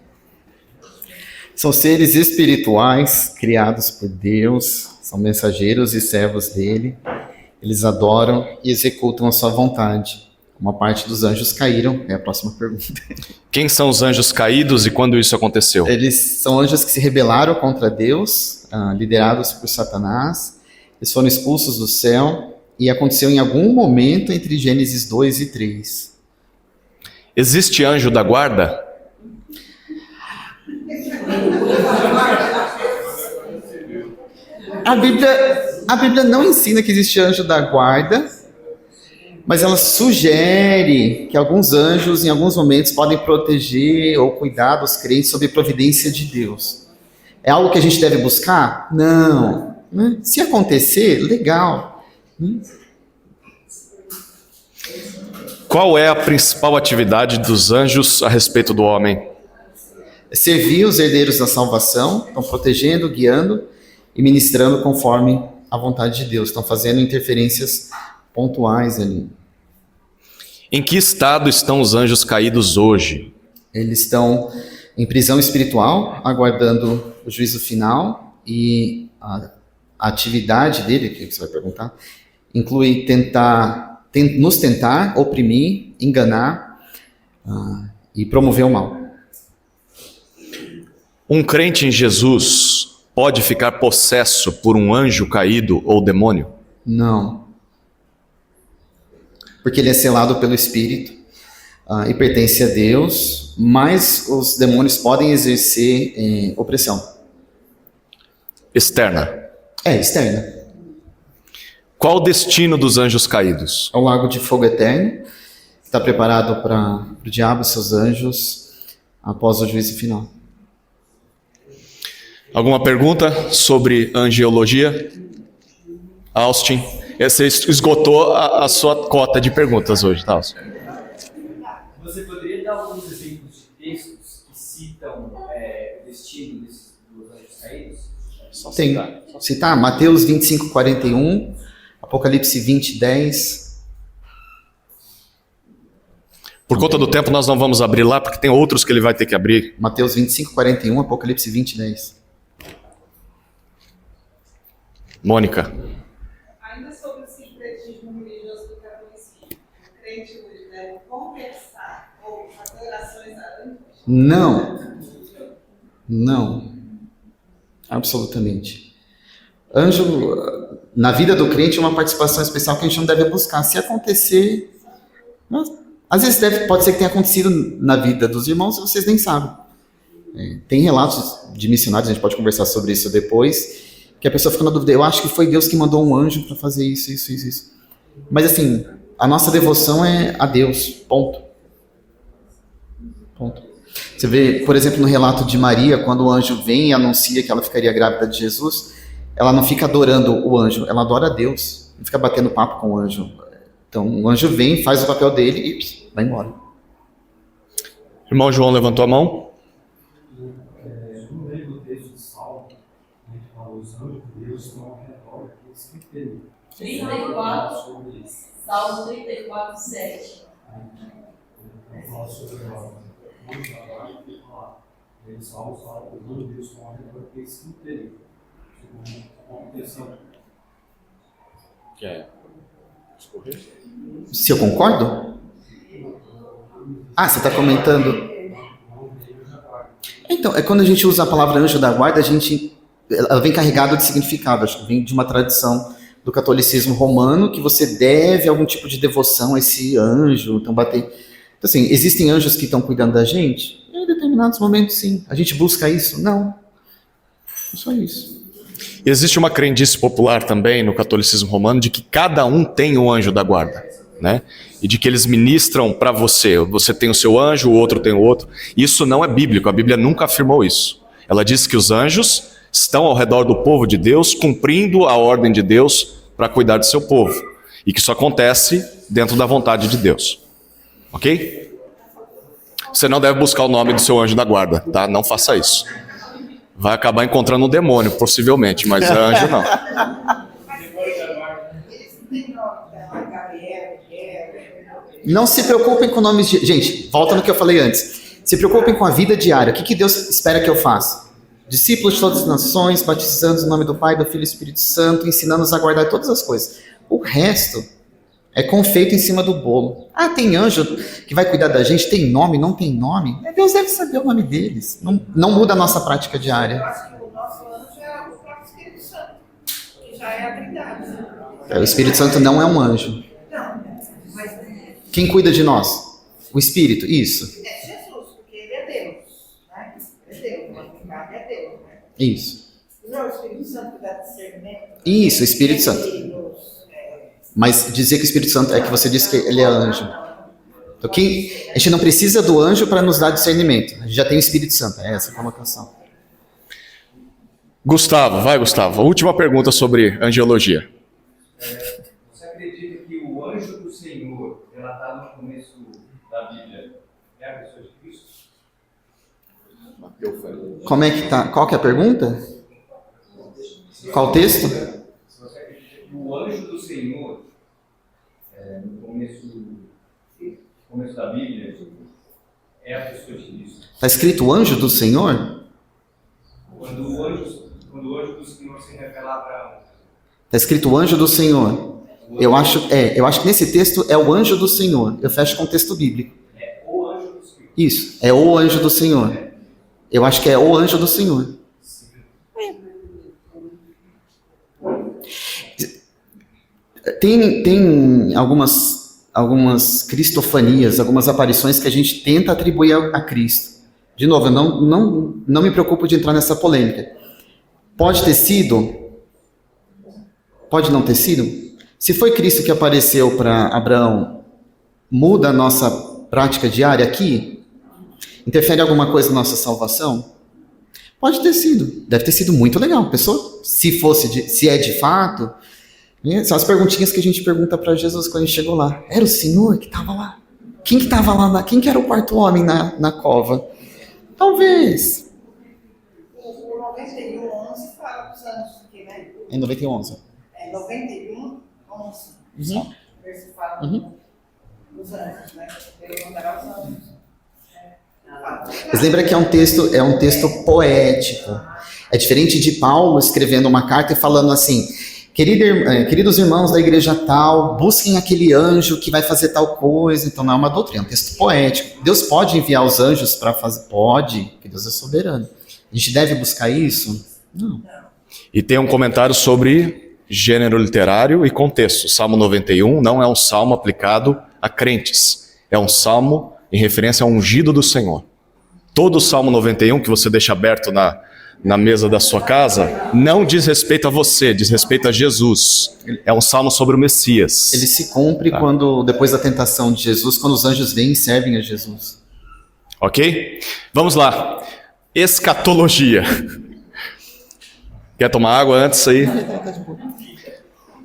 São seres espirituais criados por Deus, são mensageiros e servos dele. Eles adoram e executam a sua vontade. Uma parte dos anjos caíram, é a próxima pergunta. Quem são os anjos caídos e quando isso aconteceu? Eles são anjos que se rebelaram contra Deus, liderados por Satanás. Eles foram expulsos do céu e aconteceu em algum momento entre Gênesis 2 e 3. Existe anjo da guarda? A Bíblia não ensina que existe anjo da guarda, mas ela sugere que alguns anjos, em alguns momentos, podem proteger ou cuidar dos crentes sob providência de Deus. É algo que a gente deve buscar? Não. Né? Se acontecer, legal. Qual é a principal atividade dos anjos a respeito do homem? Servir os herdeiros da salvação, estão protegendo, guiando e ministrando conforme a vontade de Deus. Estão fazendo interferências pontuais ali. Em que estado estão os anjos caídos hoje? Eles estão em prisão espiritual, aguardando o juízo final, e a atividade dele, que você vai perguntar, inclui nos tentar, oprimir, enganar e promover o mal. Um crente em Jesus pode ficar possesso por um anjo caído ou demônio? Não. Porque ele é selado pelo Espírito e pertence a Deus, mas os demônios podem exercer opressão. Externa. Externa. Qual o destino dos anjos caídos? É o lago de fogo eterno, que está preparado para o diabo e seus anjos após o juízo final. Alguma pergunta sobre angiologia? Austin, você esgotou a sua cota de perguntas hoje, tá, Austin? Você poderia dar alguns exemplos de textos que citam o destino dos anjos caídos? Tem. Citar Mateus 25, 41, Apocalipse 20, 10. Por conta do tempo nós não vamos abrir lá, porque tem outros que ele vai ter que abrir. Mateus 25, 41, Apocalipse 20, 10. Mônica. Ainda sobre o sincretismo religioso do catolicismo, o crente hoje deve conversar ou fazer orações a anjos? Não. Não. Absolutamente. Anjo, na vida do crente, é uma participação especial que a gente não deve buscar. Se acontecer, às vezes pode ser que tenha acontecido na vida dos irmãos e vocês nem sabem. Tem relatos de missionários, a gente pode conversar sobre isso depois, que a pessoa fica na dúvida, eu acho que foi Deus que mandou um anjo para fazer isso. Mas assim, a nossa devoção é a Deus, ponto. Você vê, por exemplo, no relato de Maria, quando o anjo vem e anuncia que ela ficaria grávida de Jesus, ela não fica adorando o anjo, ela adora a Deus, não fica batendo papo com o anjo. Então o anjo vem, faz o papel dele e vai embora. Irmão João levantou a mão. No meio do texto de Salmo, a gente fala, os anjos de Deus estão ao redor daqueles que temem. 34, Salmo 34, 7. Fala sobre a luz da guarda, que fala, eles falam, os anjos de Deus estão ao redor daqueles que temem. Se eu concordo? Você está comentando. Então, é quando a gente usa a palavra anjo da guarda, ela vem carregada de significado, acho que vem de uma tradição do catolicismo romano, que você deve algum tipo de devoção a esse anjo. Então, assim, existem anjos que estão cuidando da gente? Em determinados momentos, sim. A gente busca isso? Não. É só isso. Existe uma crendice popular também no catolicismo romano de que cada um tem um anjo da guarda, né? E de que eles ministram para você. Você tem o seu anjo, o outro tem o outro. Isso não é bíblico, a Bíblia nunca afirmou isso. Ela diz que os anjos estão ao redor do povo de Deus, cumprindo a ordem de Deus para cuidar do seu povo. E que isso acontece dentro da vontade de Deus. Ok? Você não deve buscar o nome do seu anjo da guarda, tá? Não faça isso. Vai acabar encontrando um demônio, possivelmente, mas anjo não. Não se preocupem com nomes de... Gente, volta no que eu falei antes. Se preocupem com a vida diária. O que Deus espera que eu faça? Discípulos de todas as nações, batizando no nome do Pai, do Filho e do Espírito Santo, ensinando-os a guardar todas as coisas. O resto é confeito em cima do bolo. Ah, tem anjo que vai cuidar da gente, tem nome, não tem nome? Deus deve saber o nome deles. Não muda a nossa prática diária. Eu acho que o nosso anjo é o próprio Espírito Santo, que já é a Trindade. O Espírito Santo não é um anjo. Não, mas Quem cuida de nós? O Espírito, isso. é Jesus, porque ele é Deus, né? Ele é Deus, a Trindade é Deus, né? Isso. Não é o Espírito Santo que dá discernimento? Isso, o Espírito Santo. Mas dizer que o Espírito Santo é que você disse que ele é anjo. Então, a gente não precisa do anjo para nos dar discernimento. A gente já tem o Espírito Santo. É essa a colocação. Gustavo, vai Gustavo. Última pergunta sobre angiologia. Você acredita que o anjo do Senhor, relatado no começo da Bíblia, é a pessoa de Cristo? Como é que tá? Qual que é a pergunta? Qual o texto? Se você acredita que o anjo do Senhor, no começo da Bíblia, é a pessoa de Cristo. Está escrito o anjo do Senhor? Quando o anjo do Senhor se revela a Abraão. Está escrito o anjo do Senhor. Eu acho que nesse texto é o anjo do Senhor. Eu fecho com o texto bíblico. É o anjo do Senhor. Isso, é o anjo do Senhor. Eu acho que é o anjo do Senhor. Tem algumas cristofanias, algumas aparições que a gente tenta atribuir a Cristo. De novo, eu não me preocupo de entrar nessa polêmica. Pode ter sido? Pode não ter sido? Se foi Cristo que apareceu para Abraão, muda a nossa prática diária aqui? Interfere alguma coisa na nossa salvação? Pode ter sido. Deve ter sido muito legal. Pessoa, se é de fato... São as perguntinhas que a gente pergunta para Jesus quando a gente chegou lá. Era o Senhor que estava lá? Quem que estava lá? Quem que era o quarto homem na cova? Talvez. O 91:11 fala dos anjos aqui, né? Em 91:11. É 91:11. Uhum. Verso fala dos anjos, né? Ele mandará os anjos. Mas lembra que é um texto poético. É diferente de Paulo escrevendo uma carta e falando assim... Queridos irmãos da igreja tal, busquem aquele anjo que vai fazer tal coisa. Então não é uma doutrina, é um texto poético. Deus pode enviar os anjos para fazer? Pode, porque Deus é soberano. A gente deve buscar isso? Não. E tem um comentário sobre gênero literário e contexto. Salmo 91 não é um salmo aplicado a crentes. É um salmo em referência ao ungido do Senhor. Todo o Salmo 91 que você deixa aberto na mesa da sua casa, não diz respeito a você, diz respeito a Jesus. É um salmo sobre o Messias. Ele se cumpre depois da tentação de Jesus, quando os anjos vêm e servem a Jesus. Ok? Vamos lá. Escatologia. Quer tomar água antes aí?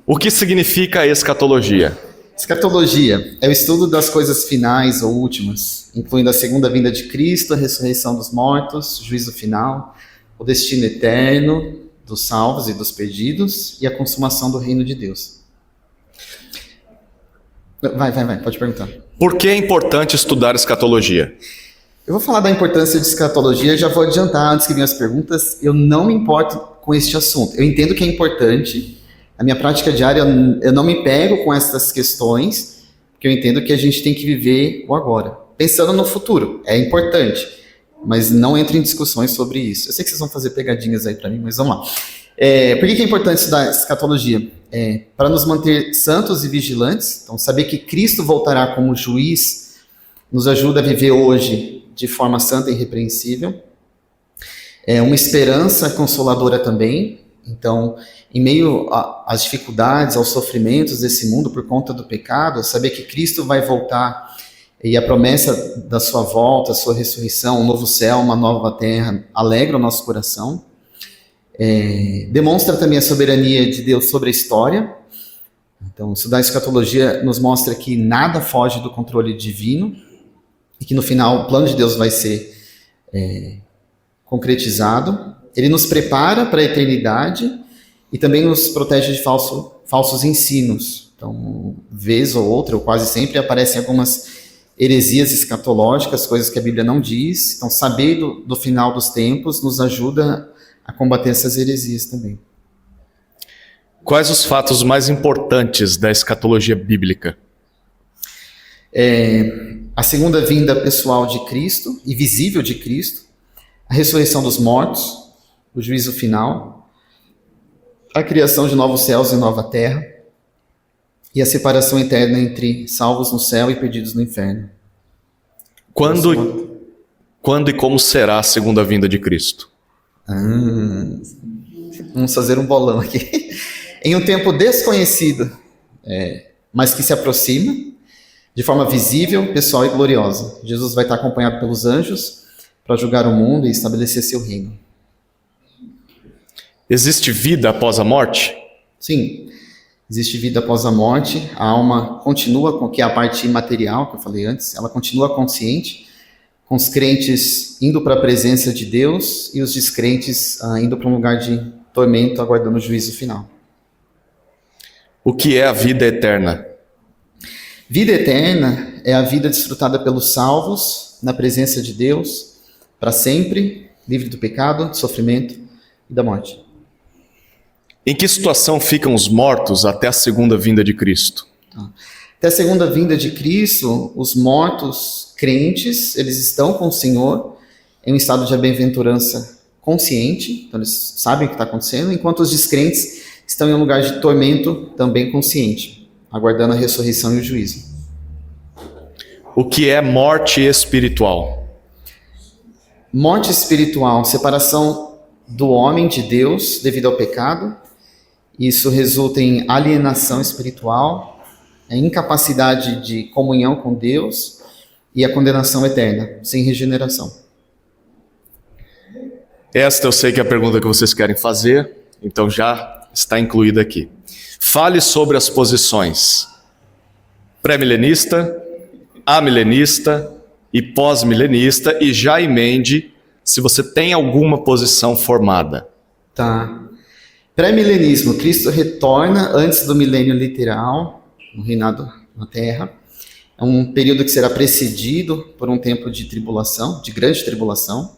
O que significa escatologia? Escatologia é o estudo das coisas finais ou últimas, incluindo a segunda vinda de Cristo, a ressurreição dos mortos, o juízo final, o destino eterno dos salvos e dos perdidos e a consumação do reino de Deus. Vai, pode perguntar. Por que é importante estudar escatologia? Eu vou falar da importância de escatologia, já vou adiantar antes que venham as perguntas. Eu não me importo com este assunto. Eu entendo que é importante. Na minha prática diária, eu não me pego com essas questões, porque eu entendo que a gente tem que viver o agora. Pensando no futuro, é importante. Mas não entre em discussões sobre isso. Eu sei que vocês vão fazer pegadinhas aí para mim, mas vamos lá. Por que é importante estudar escatologia? Para nos manter santos e vigilantes. Então, saber que Cristo voltará como juiz nos ajuda a viver hoje de forma santa e irrepreensível. Uma esperança consoladora também. Então, em meio às dificuldades, aos sofrimentos desse mundo por conta do pecado, saber que Cristo vai voltar e a promessa da sua volta, a sua ressurreição, um novo céu, uma nova terra, alegra o nosso coração. Demonstra também a soberania de Deus sobre a história. Então, estudar a escatologia nos mostra que nada foge do controle divino e que no final o plano de Deus vai ser concretizado. Ele nos prepara para a eternidade e também nos protege de falsos ensinos. Então, vez ou outra, ou quase sempre, aparecem algumas heresias escatológicas, coisas que a Bíblia não diz. Então, saber do final dos tempos nos ajuda a combater essas heresias também. Quais os fatos mais importantes da escatologia bíblica? A segunda vinda pessoal de Cristo e visível de Cristo, a ressurreição dos mortos, o juízo final, a criação de novos céus e nova terra e a separação eterna entre salvos no céu e perdidos no inferno. Quando e como será a segunda vinda de Cristo? Vamos fazer um bolão aqui. Em um tempo desconhecido, mas que se aproxima, de forma visível, pessoal e gloriosa. Jesus vai estar acompanhado pelos anjos para julgar o mundo e estabelecer seu reino. Existe vida após a morte? Sim, existe vida após a morte. A alma continua com que é a parte imaterial, que eu falei antes, ela continua consciente, com os crentes indo para a presença de Deus e os descrentes indo para um lugar de tormento, aguardando o juízo final. O que é a vida eterna? Vida eterna é a vida desfrutada pelos salvos na presença de Deus para sempre, livre do pecado, do sofrimento e da morte. Em que situação ficam os mortos até a segunda vinda de Cristo? Até a segunda vinda de Cristo, os mortos crentes, eles estão com o Senhor em um estado de bem-aventurança consciente, então eles sabem o que está acontecendo, enquanto os descrentes estão em um lugar de tormento também consciente, aguardando a ressurreição e o juízo. O que é morte espiritual? Morte espiritual, separação do homem de Deus devido ao pecado. Isso resulta em alienação espiritual, incapacidade de comunhão com Deus e a condenação eterna, sem regeneração. Esta eu sei que é a pergunta que vocês querem fazer, então já está incluída aqui. Fale sobre as posições pré-milenista, amilenista e pós-milenista e já emende se você tem alguma posição formada. Tá. Pré-milenismo, Cristo retorna antes do milênio literal, no reinado na Terra. É um período que será precedido por um tempo de tribulação, de grande tribulação.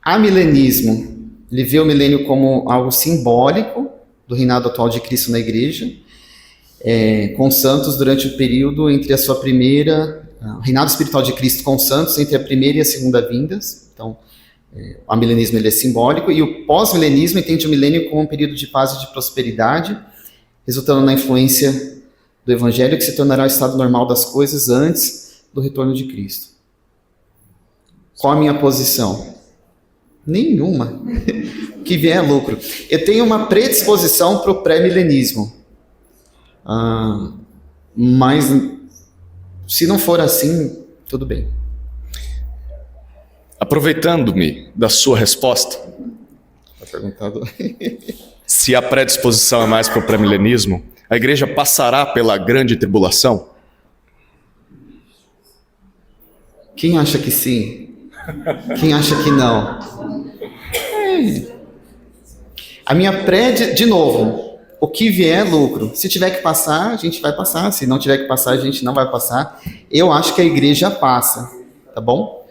Amilenismo, ele vê o milênio como algo simbólico do reinado atual de Cristo na igreja, com os santos durante o período entre a sua primeira, o reinado espiritual de Cristo com os santos entre a primeira e a segunda vindas. Então, o amilenismo ele é simbólico, e o pós-milenismo entende o milênio como um período de paz e de prosperidade, resultando na influência do evangelho que se tornará o estado normal das coisas antes do retorno de Cristo. Qual a minha posição? Nenhuma. O que vier é lucro. Eu tenho uma predisposição para o pré-milenismo. Mas se não for assim, tudo bem. Aproveitando-me da sua resposta, se a predisposição é mais para o pré-milenismo, a igreja passará pela grande tribulação? Quem acha que sim? Quem acha que não? A minha de novo, o que vier é lucro. Se tiver que passar, a gente vai passar. Se não tiver que passar, a gente não vai passar. Eu acho que a igreja passa, tá bom?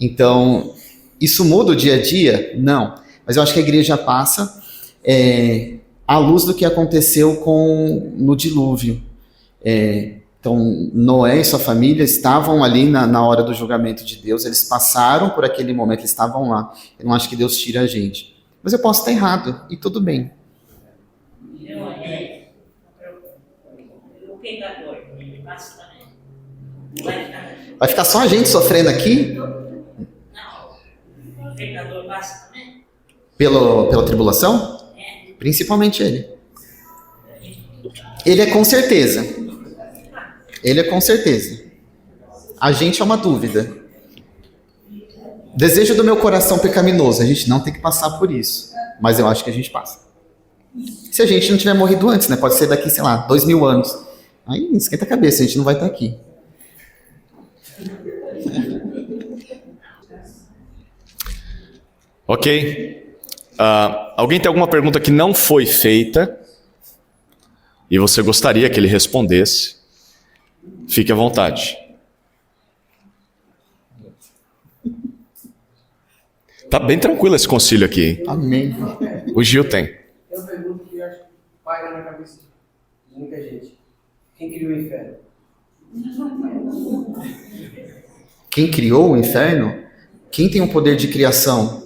Então, isso muda o dia a dia? Não. Mas eu acho que a igreja passa à luz do que aconteceu no dilúvio. Então, Noé e sua família estavam ali na hora do julgamento de Deus. Eles passaram por aquele momento, eles estavam lá. Eu não acho que Deus tira a gente. Mas eu posso estar errado, e tudo bem. O pecador, ele passa também? Vai ficar só a gente sofrendo aqui? O pecador passa também? Pela tribulação? Principalmente ele. Ele é com certeza. Ele é com certeza. A gente é uma dúvida. Desejo do meu coração pecaminoso. A gente não tem que passar por isso. mas eu acho que a gente passa. Se a gente não tiver morrido antes, né? Pode ser daqui, sei lá, 2000 anos. Aí esquenta a cabeça, a gente não vai estar aqui. Ok. Alguém tem alguma pergunta que não foi feita e você gostaria que ele respondesse? Fique à vontade. Tá bem tranquilo esse concílio aqui, hein? Amém. O Gil tem. Tem uma pergunta que eu acho que paira na cabeça de muita gente. Quem criou o inferno? Quem criou o inferno? Quem tem o poder de criação?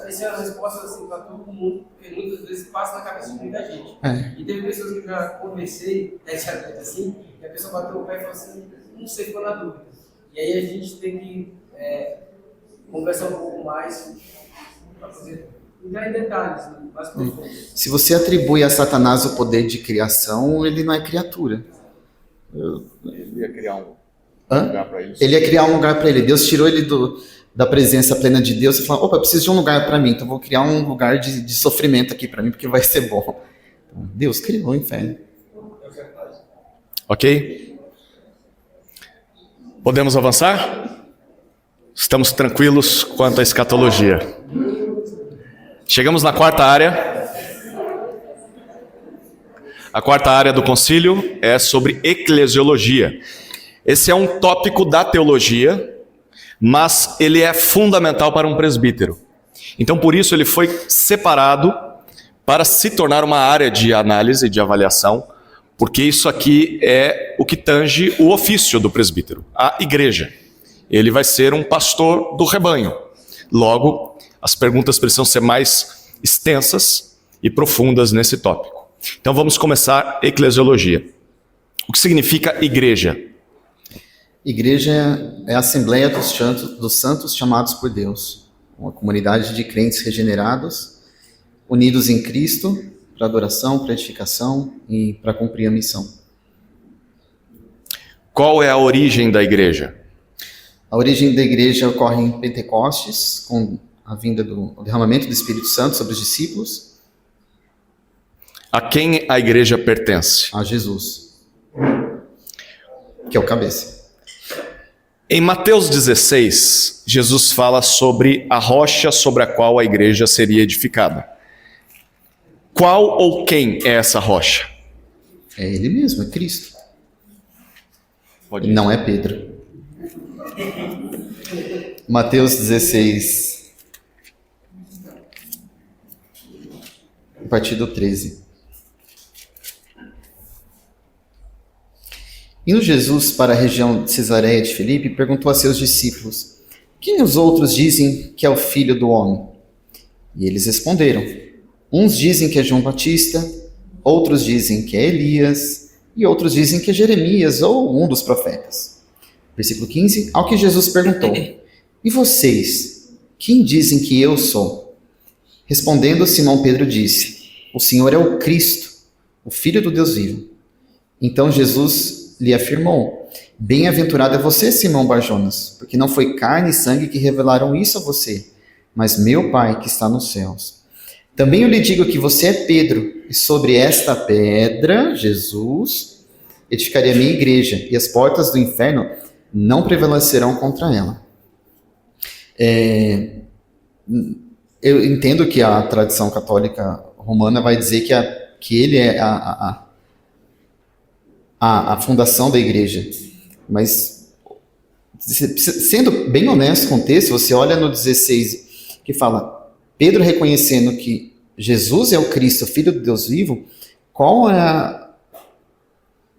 Essa é uma resposta assim para todo mundo, porque muitas vezes passa na cabeça de muita gente. É. E teve pessoas que eu já conversei, assim, e a pessoa bateu o pé e falou assim, não sei, ficou na dúvida. E aí a gente tem que conversar um pouco mais para poder entrar em detalhes, né, mais profundos. Se você atribui a Satanás o poder de criação, ele não é criatura. Ele ia criar um Hã? lugar para ele. Ele ia criar um lugar para ele. Deus tirou ele da presença plena de Deus e falou, opa, eu preciso de um lugar para mim, então vou criar um lugar de sofrimento aqui para mim, porque vai ser bom. Deus criou o inferno. Ok? Podemos avançar? Estamos tranquilos quanto à escatologia. Chegamos na quarta área. A quarta área do concílio é sobre eclesiologia. Esse é um tópico da teologia, mas ele é fundamental para um presbítero. Então, por isso, ele foi separado para se tornar uma área de análise e de avaliação, porque isso aqui é o que tange o ofício do presbítero, a igreja. Ele vai ser um pastor do rebanho. Logo, as perguntas precisam ser mais extensas e profundas nesse tópico. Então vamos começar eclesiologia. O que significa igreja? Igreja é a assembleia dos santos chamados por Deus. Uma comunidade de crentes regenerados, unidos em Cristo, para adoração, para edificação e para cumprir a missão. Qual é a origem da igreja? A origem da igreja ocorre em Pentecostes, com a vinda do derramamento do Espírito Santo sobre os discípulos. A quem a igreja pertence? A Jesus, que é o cabeça. Em Mateus 16, Jesus fala sobre a rocha sobre a qual a igreja seria edificada. Qual ou quem é essa rocha? É ele mesmo, é Cristo. Pode ir. Não é Pedro. Mateus 16, a partir do 13. Indo Jesus para a região de Cesareia de Filipe, perguntou a seus discípulos, quem os outros dizem que é o Filho do Homem? E eles responderam, uns dizem que é João Batista, outros dizem que é Elias, e outros dizem que é Jeremias ou um dos profetas. Versículo 15, ao que Jesus perguntou, e vocês, quem dizem que eu sou? Respondendo, Simão Pedro disse, o Senhor é o Cristo, o Filho do Deus vivo. Então Jesus lhe afirmou, bem-aventurado é você, Simão Barjonas, porque não foi carne e sangue que revelaram isso a você, mas meu Pai que está nos céus. Também eu lhe digo que você é Pedro, e sobre esta pedra, Jesus, edificarei a minha igreja, e as portas do inferno não prevalecerão contra ela. Eu entendo que a tradição católica romana vai dizer que ele é a fundação da igreja, mas sendo bem honesto com o texto, você olha no 16 que fala, Pedro reconhecendo que Jesus é o Cristo, Filho do Deus vivo, qual é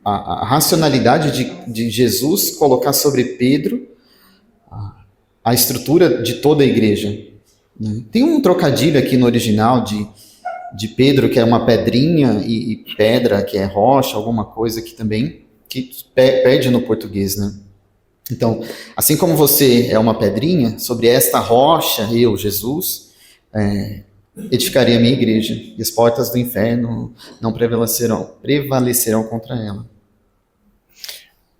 a racionalidade de Jesus colocar sobre Pedro a estrutura de toda a igreja? Tem um trocadilho aqui no original de Pedro, que é uma pedrinha, e pedra, que é rocha, alguma coisa que também que perde no português, né? Então, assim como você é uma pedrinha, sobre esta rocha, eu, Jesus, edificarei a minha igreja, e as portas do inferno não prevalecerão contra ela.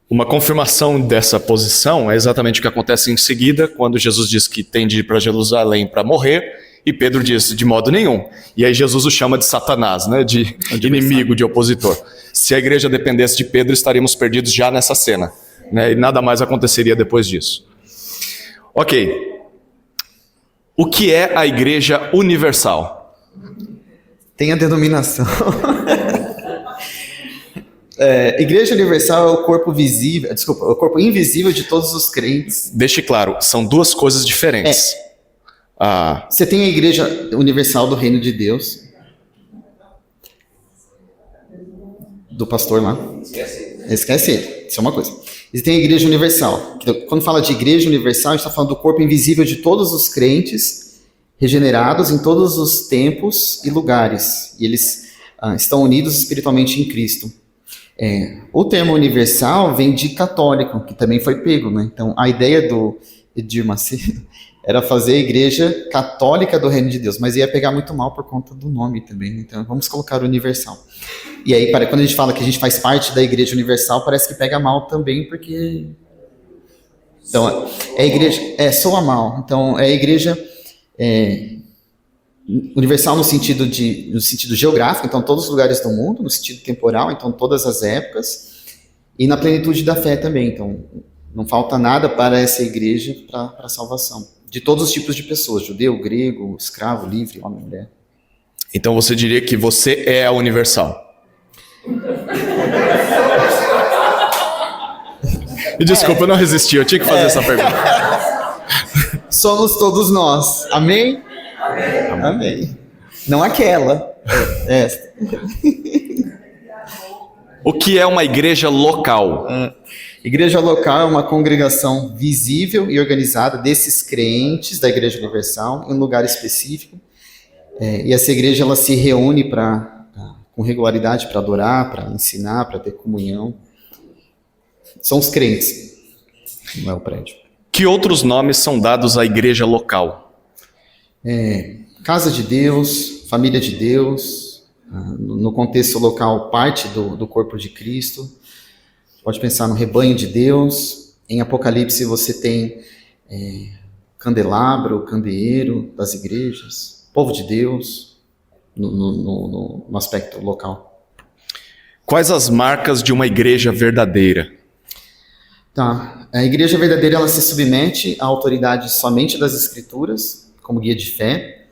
Uma confirmação dessa posição é exatamente o que acontece em seguida, quando Jesus diz que tem de ir para Jerusalém para morrer E Pedro diz, de modo nenhum. E aí Jesus o chama de Satanás, né? De inimigo, de opositor. Se a igreja dependesse de Pedro, estaríamos perdidos já nessa cena, né? E nada mais aconteceria depois disso. Ok. O que é a igreja universal? Tem a denominação. Igreja universal é o corpo visível, desculpa, o corpo invisível de todos os crentes. Deixe claro, são duas coisas diferentes. Você tem a igreja universal do reino de Deus, do pastor lá. Esquece ele, isso é uma coisa. E tem a igreja universal. Quando fala de igreja universal, a gente está falando do corpo invisível de todos os crentes regenerados em todos os tempos e lugares. E eles estão unidos espiritualmente em Cristo. O termo universal vem de católico, que também foi pego, né? Então, a ideia do Edir Macedo era fazer a igreja católica do reino de Deus, mas ia pegar muito mal por conta do nome também. Então, vamos colocar universal. E aí, quando a gente fala que a gente faz parte da igreja universal, parece que pega mal também, porque... Então, é a igreja... soa mal. Então, é a igreja universal no sentido geográfico, então todos os lugares do mundo, no sentido temporal, então todas as épocas, e na plenitude da fé também. Então, não falta nada para essa igreja para a salvação. De todos os tipos de pessoas, judeu, grego, escravo, livre, homem, mulher. Então você diria que você é a universal. Me desculpa, eu não resisti, eu tinha que fazer essa pergunta. Somos todos nós. Amém? Amém. Não aquela. Esta. O que é uma igreja local? Igreja local é uma congregação visível e organizada desses crentes da Igreja Universal em um lugar específico. E essa igreja ela se reúne com regularidade para adorar, para ensinar, para ter comunhão. São os crentes, não é o prédio. Que outros nomes são dados à igreja local? Casa de Deus, família de Deus, no contexto local, parte do corpo de Cristo. Pode pensar no rebanho de Deus. Em Apocalipse você tem candelabro, candeeiro das igrejas, povo de Deus, no aspecto local. Quais as marcas de uma igreja verdadeira? Tá. A igreja verdadeira ela se submete à autoridade somente das Escrituras, como guia de fé,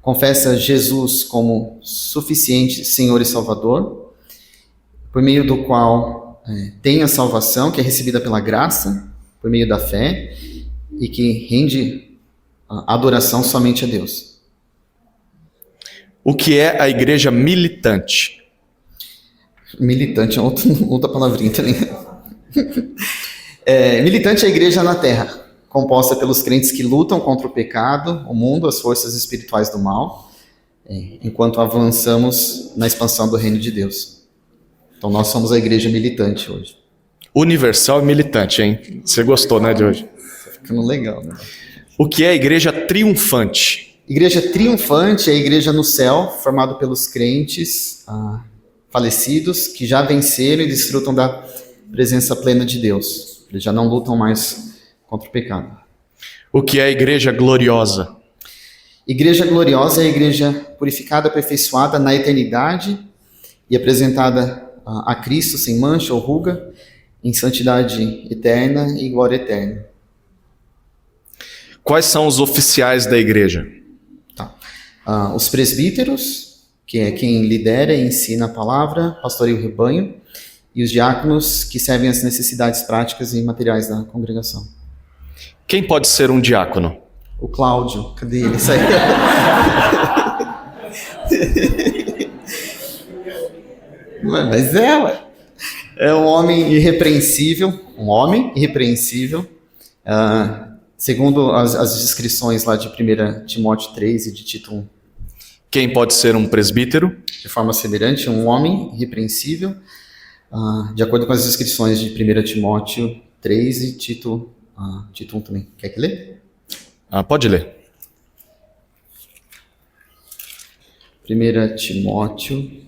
confessa Jesus como suficiente Senhor e Salvador, por meio do qual tem a salvação, que é recebida pela graça, por meio da fé, e que rende adoração somente a Deus. O que é a igreja militante? Militante é outra palavrinha também. Militante é a igreja na terra, composta pelos crentes que lutam contra o pecado, o mundo, as forças espirituais do mal, enquanto avançamos na expansão do reino de Deus. Então nós somos a igreja militante hoje. Universal e militante, hein? Você gostou, né, de hoje? Tá ficando legal, né? O que é a igreja triunfante? Igreja triunfante é a igreja no céu, formada pelos crentes falecidos, que já venceram e desfrutam da presença plena de Deus. Eles já não lutam mais contra o pecado. O que é a igreja gloriosa? Igreja gloriosa é a igreja purificada, aperfeiçoada na eternidade e apresentada a Cristo sem mancha ou ruga, em santidade eterna e glória eterna. Quais são os oficiais da igreja? Os presbíteros, que é quem lidera e ensina a palavra, pastoreia o rebanho, e os diáconos, que servem às necessidades práticas e materiais da congregação. Quem pode ser um diácono? O Cláudio, cadê ele? Isso aí. Mas é um homem irrepreensível, segundo as descrições lá de 1 Timóteo 3 e de Tito 1. Quem pode ser um presbítero? De forma semelhante, um homem irrepreensível, de acordo com as descrições de 1 Timóteo 3 e Tito 1 também. Quer que lê? Pode ler. 1 Timóteo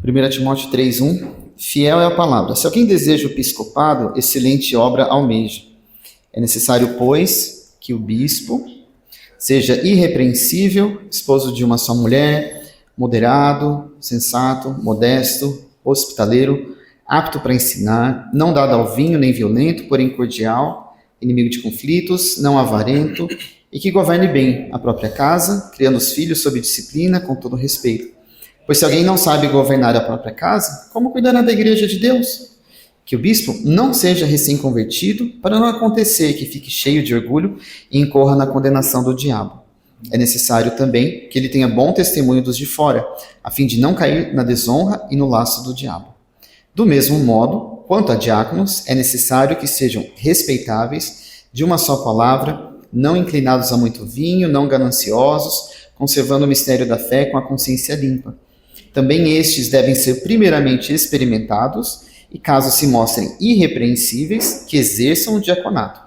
3:1. Fiel é a palavra. Se alguém deseja o episcopado, excelente obra almeja. É necessário, pois, que o bispo seja irrepreensível, esposo de uma só mulher, moderado, sensato, modesto, hospitaleiro, apto para ensinar, não dado ao vinho nem violento, porém cordial, inimigo de conflitos, não avarento, e que governe bem a própria casa, criando os filhos sob disciplina, com todo respeito. Pois se alguém não sabe governar a própria casa, como cuidará da igreja de Deus? Que o bispo não seja recém-convertido, para não acontecer que fique cheio de orgulho e incorra na condenação do diabo. É necessário também que ele tenha bom testemunho dos de fora, a fim de não cair na desonra e no laço do diabo. Do mesmo modo, quanto a diáconos, é necessário que sejam respeitáveis, de uma só palavra, não inclinados a muito vinho, não gananciosos, conservando o mistério da fé com a consciência limpa. Também estes devem ser primeiramente experimentados e, caso se mostrem irrepreensíveis, que exerçam o diaconato.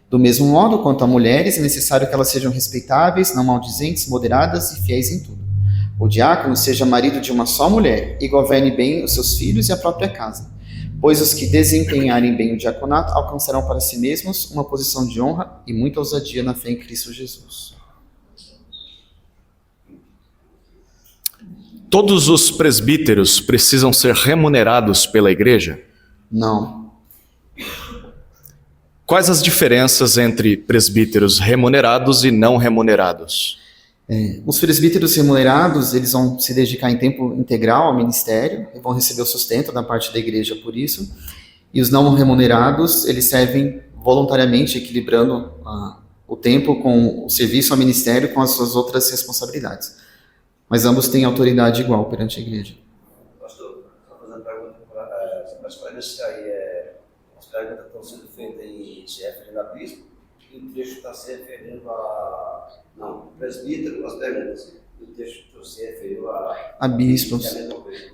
Do mesmo modo, quanto a mulheres, é necessário que elas sejam respeitáveis, não maldizentes, moderadas e fiéis em tudo. O diácono seja marido de uma só mulher e governe bem os seus filhos e a própria casa, pois os que desempenharem bem o diaconato alcançarão para si mesmos uma posição de honra e muita ousadia na fé em Cristo Jesus. Todos os presbíteros precisam ser remunerados pela igreja? Não. Quais as diferenças entre presbíteros remunerados e não remunerados? Os presbíteros remunerados, eles vão se dedicar em tempo integral ao ministério e vão receber o sustento da parte da igreja por isso. E os não remunerados, eles servem voluntariamente, equilibrando o tempo com o serviço ao ministério com as suas outras responsabilidades. Mas ambos têm autoridade igual perante a igreja. Pastor, só fazendo pergunta para as coisas aí, as perguntas estão sendo feitas em se referindo a bispo, e o texto está se referindo a... Não, presbítero, as perguntas. O texto se referiu a bispos.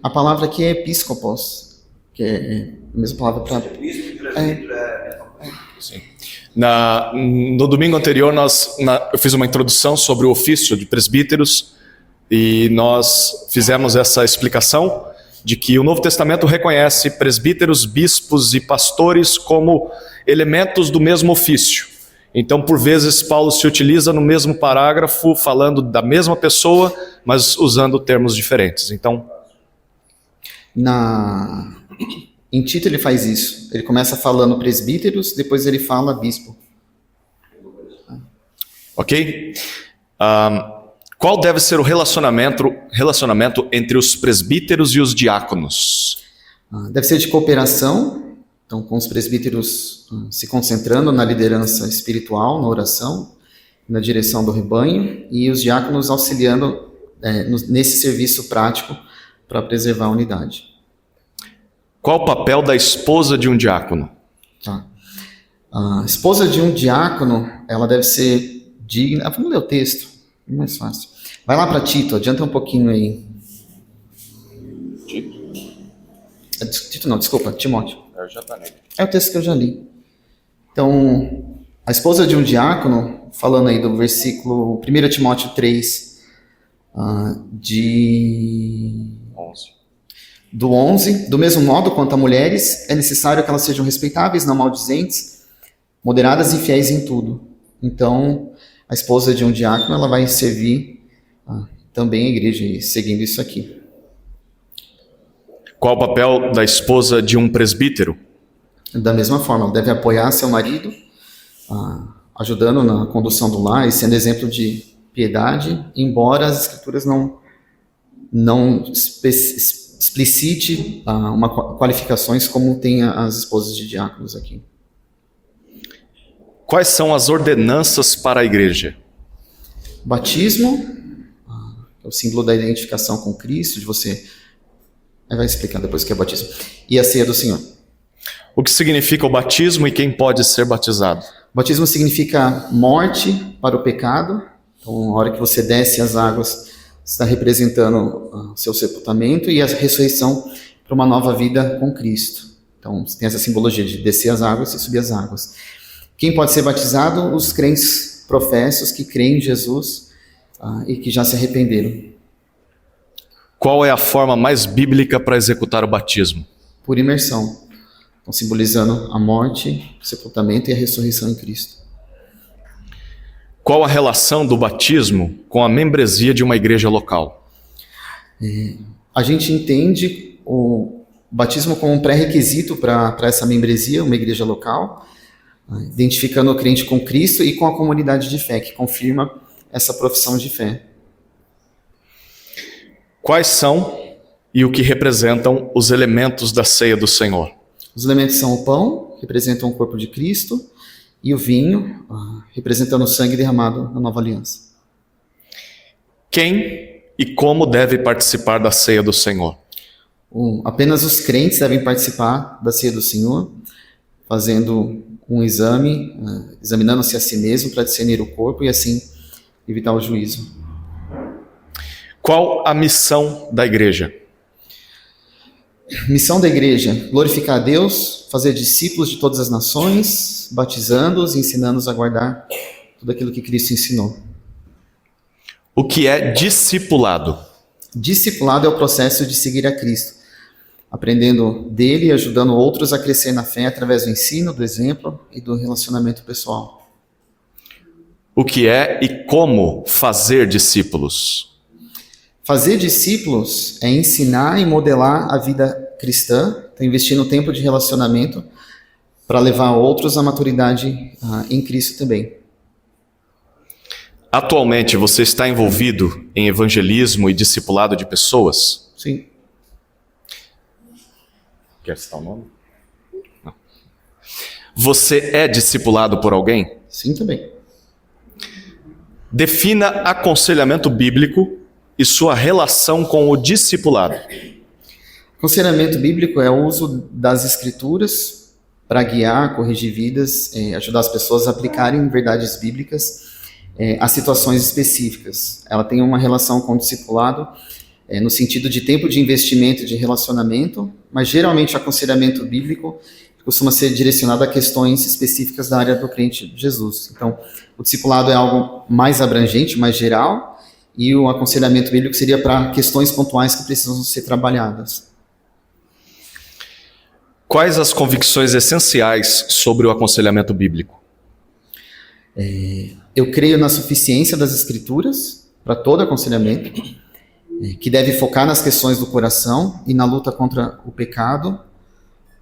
A palavra aqui é episcopos, que é a mesma palavra para... Bispo e presbítero Sim. No domingo anterior, eu fiz uma introdução sobre o ofício de presbíteros e nós fizemos essa explicação de que o Novo Testamento reconhece presbíteros, bispos e pastores como elementos do mesmo ofício. Então, por vezes, Paulo se utiliza no mesmo parágrafo, falando da mesma pessoa, mas usando termos diferentes. Então, em Tito ele faz isso. Ele começa falando presbíteros, depois ele fala bispo. Ok? Qual deve ser o relacionamento entre os presbíteros e os diáconos? Deve ser de cooperação, então com os presbíteros se concentrando na liderança espiritual, na oração, na direção do rebanho, e os diáconos auxiliando nesse serviço prático para preservar a unidade. Qual o papel da esposa de um diácono? A esposa de um diácono, ela deve ser digna... Vamos ler o texto, é mais fácil. Vai lá para Tito, adianta um pouquinho aí. Tito não, desculpa, Timóteo. É o texto que eu já li. Então, a esposa de um diácono, falando aí do versículo 1 Timóteo 3, do 11, do mesmo modo quanto a mulheres, é necessário que elas sejam respeitáveis, não maldizentes, moderadas e fiéis em tudo. Então, a esposa de um diácono, ela vai servir também a igreja, seguindo isso aqui. Qual o papel da esposa de um presbítero? Da mesma forma, ela deve apoiar seu marido, ajudando na condução do lar e sendo exemplo de piedade, embora as escrituras não explicite qualificações como tem as esposas de diáconos aqui. Quais são as ordenanças para a igreja? Batismo, é o símbolo da identificação com Cristo, de você... Vai explicar depois o que é batismo. E a ceia do Senhor. O que significa o batismo e quem pode ser batizado? O batismo significa morte para o pecado. Então, na hora que você desce as águas, você está representando o seu sepultamento, e a ressurreição para uma nova vida com Cristo. Então, tem essa simbologia de descer as águas e subir as águas. Quem pode ser batizado? Os crentes professos que creem em Jesus e que já se arrependeram. Qual é a forma mais bíblica para executar o batismo? Por imersão. Então, simbolizando a morte, o sepultamento e a ressurreição em Cristo. Qual a relação do batismo com a membresia de uma igreja local? A gente entende o batismo como um pré-requisito para essa membresia, uma igreja local, identificando o crente com Cristo e com a comunidade de fé, que confirma essa profissão de fé. Quais são e o que representam os elementos da ceia do Senhor? Os elementos são o pão, representam o corpo de Cristo, e o vinho, representando o sangue derramado na nova aliança. Quem e como deve participar da ceia do Senhor? Apenas os crentes devem participar da ceia do Senhor, fazendo um exame, examinando-se a si mesmo para discernir o corpo e assim evitar o juízo. Qual a missão da igreja? Missão da igreja: glorificar a Deus, fazer discípulos de todas as nações, batizando-os e ensinando-os a guardar tudo aquilo que Cristo ensinou. O que é discipulado? Discipulado é o processo de seguir a Cristo, aprendendo dele e ajudando outros a crescer na fé através do ensino, do exemplo e do relacionamento pessoal. O que é e como fazer discípulos? Fazer discípulos é ensinar e modelar a vida cristã, então investir no tempo de relacionamento para levar outros à maturidade em Cristo também. Atualmente você está envolvido em evangelismo e discipulado de pessoas? Sim. Quer citar o nome? Não. Você é discipulado por alguém? Sim, também. Defina aconselhamento bíblico e sua relação com o discipulado. Aconselhamento bíblico é o uso das escrituras para guiar, corrigir vidas, ajudar as pessoas a aplicarem verdades bíblicas a situações específicas. Ela tem uma relação com o discipulado no sentido de tempo de investimento de relacionamento, mas geralmente o aconselhamento bíblico costuma ser direcionado a questões específicas da área do crente de Jesus. Então, o discipulado é algo mais abrangente, mais geral, e o aconselhamento bíblico seria para questões pontuais que precisam ser trabalhadas. Quais as convicções essenciais sobre o aconselhamento bíblico? Eu creio na suficiência das Escrituras para todo aconselhamento, que deve focar nas questões do coração e na luta contra o pecado,